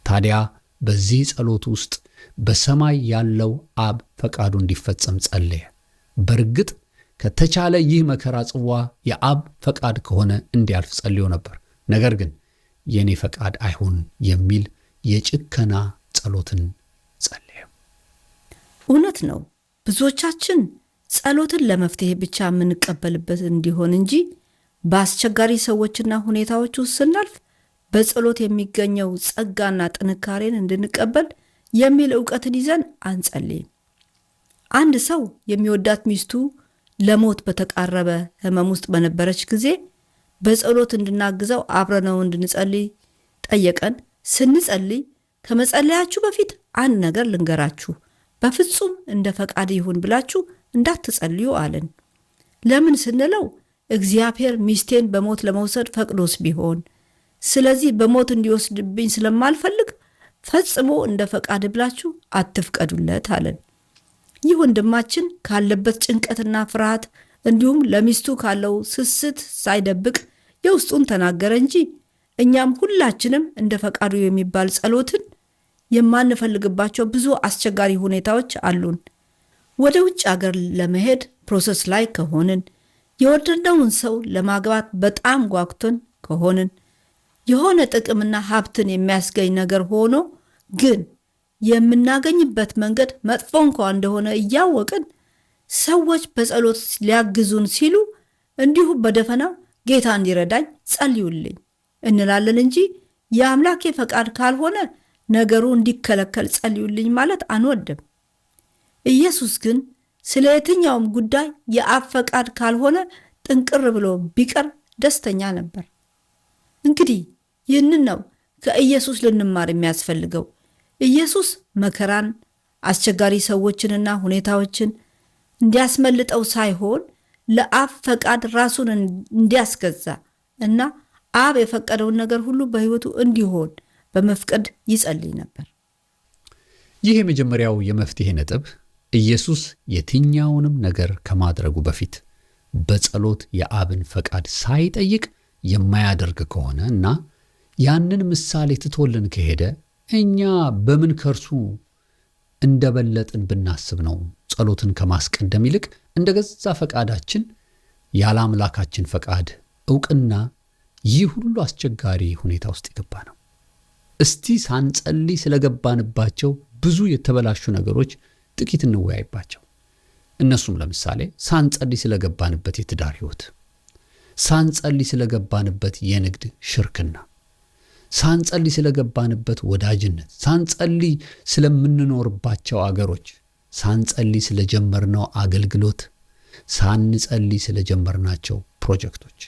ታዲያ በዚህ ጸሎት ውስጥ በሰማይ ያለው አብ ፈቃዱ እንዲፈጸም ጸለየ። በእርግጥ ከተቻለ ይህ መከራ ጽዋ የአብ ፈቃድ ከሆነ እንዲያልፍ ጸልዮ ነበር። ነገር ግን የኔ ፈቃድ አይሁን የሚል የጭከና ጸሎትን ጸለየ። እውነት ነው። ብዙዎቻችን ጸሎትን ለመፍትሄ ብቻ የምንቀበልበት እንዲሆን እንጂ በአስቸጋሪ ሰዎችና ሁኔታዎች ውስጥ ስናልፍ በጸሎት የሚገኘው ጸጋና ጥንካሬን እንድንቀበል የሚል ዕውቀትን ይዘን አንጸልይ። አንድ ሰው የሚወዳት ሚስቱ ለሞት በተቃረበ ሕመም ውስጥ በነበረች ጊዜ በጸሎት እንድናግዘው አብረነው እንድንጸልይ ጠየቀን። ስንጸልይ ከመጸለያችሁ በፊት አንድ ነገር ልንገራችሁ፣ በፍጹም እንደ ፈቃድ ይሁን ብላችሁ እንዳትጸልዩ አለን። ለምን ስንለው እግዚአብሔር ሚስቴን በሞት ለመውሰድ ፈቅዶስ ቢሆን፣ ስለዚህ በሞት እንዲወስድብኝ ስለማልፈልግ ፈጽሞ እንደ ፈቃድ ብላችሁ አትፍቀዱለት አለን። ይህ ወንድማችን ካለበት ጭንቀትና ፍርሃት እንዲሁም ለሚስቱ ካለው ስስት ሳይደብቅ የውስጡን ተናገረ እንጂ እኛም ሁላችንም እንደ ፈቃዱ የሚባል ጸሎትን የማንፈልግባቸው ብዙ አስቸጋሪ ሁኔታዎች አሉን። ወደ ውጭ አገር ለመሄድ ፕሮሰስ ላይ ከሆንን፣ የወደድነውን ሰው ለማግባት በጣም ጓጉተን ከሆንን፣ የሆነ ጥቅምና ሀብትን የሚያስገኝ ነገር ሆኖ ግን የምናገኝበት መንገድ መጥፎ እንኳን እንደሆነ እያወቅን ሰዎች በጸሎት ሊያግዙን ሲሉ እንዲሁ በደፈናው ጌታ እንዲረዳኝ ጸልዩልኝ እንላለን እንጂ የአምላኬ ፈቃድ ካልሆነ ነገሩ እንዲከለከል ጸልዩልኝ ማለት አንወድም። ኢየሱስ ግን ስለ የትኛውም ጉዳይ የአብ ፈቃድ ካልሆነ ጥንቅር ብሎ ቢቀር ደስተኛ ነበር። እንግዲህ ይህንን ነው ከኢየሱስ ልንማር የሚያስፈልገው። ኢየሱስ መከራን፣ አስቸጋሪ ሰዎችንና ሁኔታዎችን እንዲያስመልጠው ሳይሆን ለአብ ፈቃድ ራሱን እንዲያስገዛ እና አብ የፈቀደውን ነገር ሁሉ በሕይወቱ እንዲሆን በመፍቀድ ይጸልይ ነበር። ይህ የመጀመሪያው የመፍትሄ ነጥብ ኢየሱስ የትኛውንም ነገር ከማድረጉ በፊት በጸሎት የአብን ፈቃድ ሳይጠይቅ የማያደርግ ከሆነ እና ያንን ምሳሌ ትቶልን ከሄደ እኛ በምን ከርሱ እንደበለጥን ብናስብ ነው ጸሎትን ከማስቀደም ይልቅ እንደገዛ ፈቃዳችን ያለ አምላካችን ፈቃድ ዕውቅና ይህ ሁሉ አስቸጋሪ ሁኔታ ውስጥ የገባ ነው። እስቲ ሳንጸልይ ስለገባንባቸው ብዙ የተበላሹ ነገሮች ጥቂት እንወያይባቸው። እነሱም ለምሳሌ ሳንጸልይ ስለገባንበት የትዳር ሕይወት፣ ሳንጸልይ ስለገባንበት የንግድ ሽርክና፣ ሳንጸልይ ስለገባንበት ወዳጅነት፣ ሳንጸልይ ስለምንኖርባቸው አገሮች፣ ሳንጸልይ ስለጀመርነው አገልግሎት፣ ሳንጸልይ ስለጀመርናቸው ፕሮጀክቶች።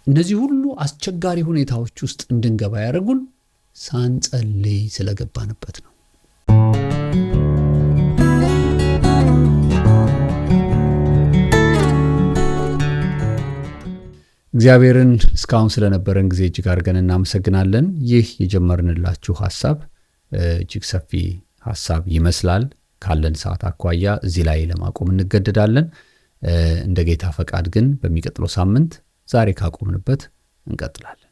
እነዚህ ሁሉ አስቸጋሪ ሁኔታዎች ውስጥ እንድንገባ ያደረጉን ሳንጸልይ ስለገባንበት ነው። እግዚአብሔርን እስካሁን ስለነበረን ጊዜ እጅግ አድርገን እናመሰግናለን። ይህ የጀመርንላችሁ ሐሳብ እጅግ ሰፊ ሐሳብ ይመስላል። ካለን ሰዓት አኳያ እዚህ ላይ ለማቆም እንገደዳለን። እንደ ጌታ ፈቃድ ግን በሚቀጥለው ሳምንት ዛሬ ካቆምንበት እንቀጥላለን።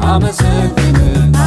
I'm a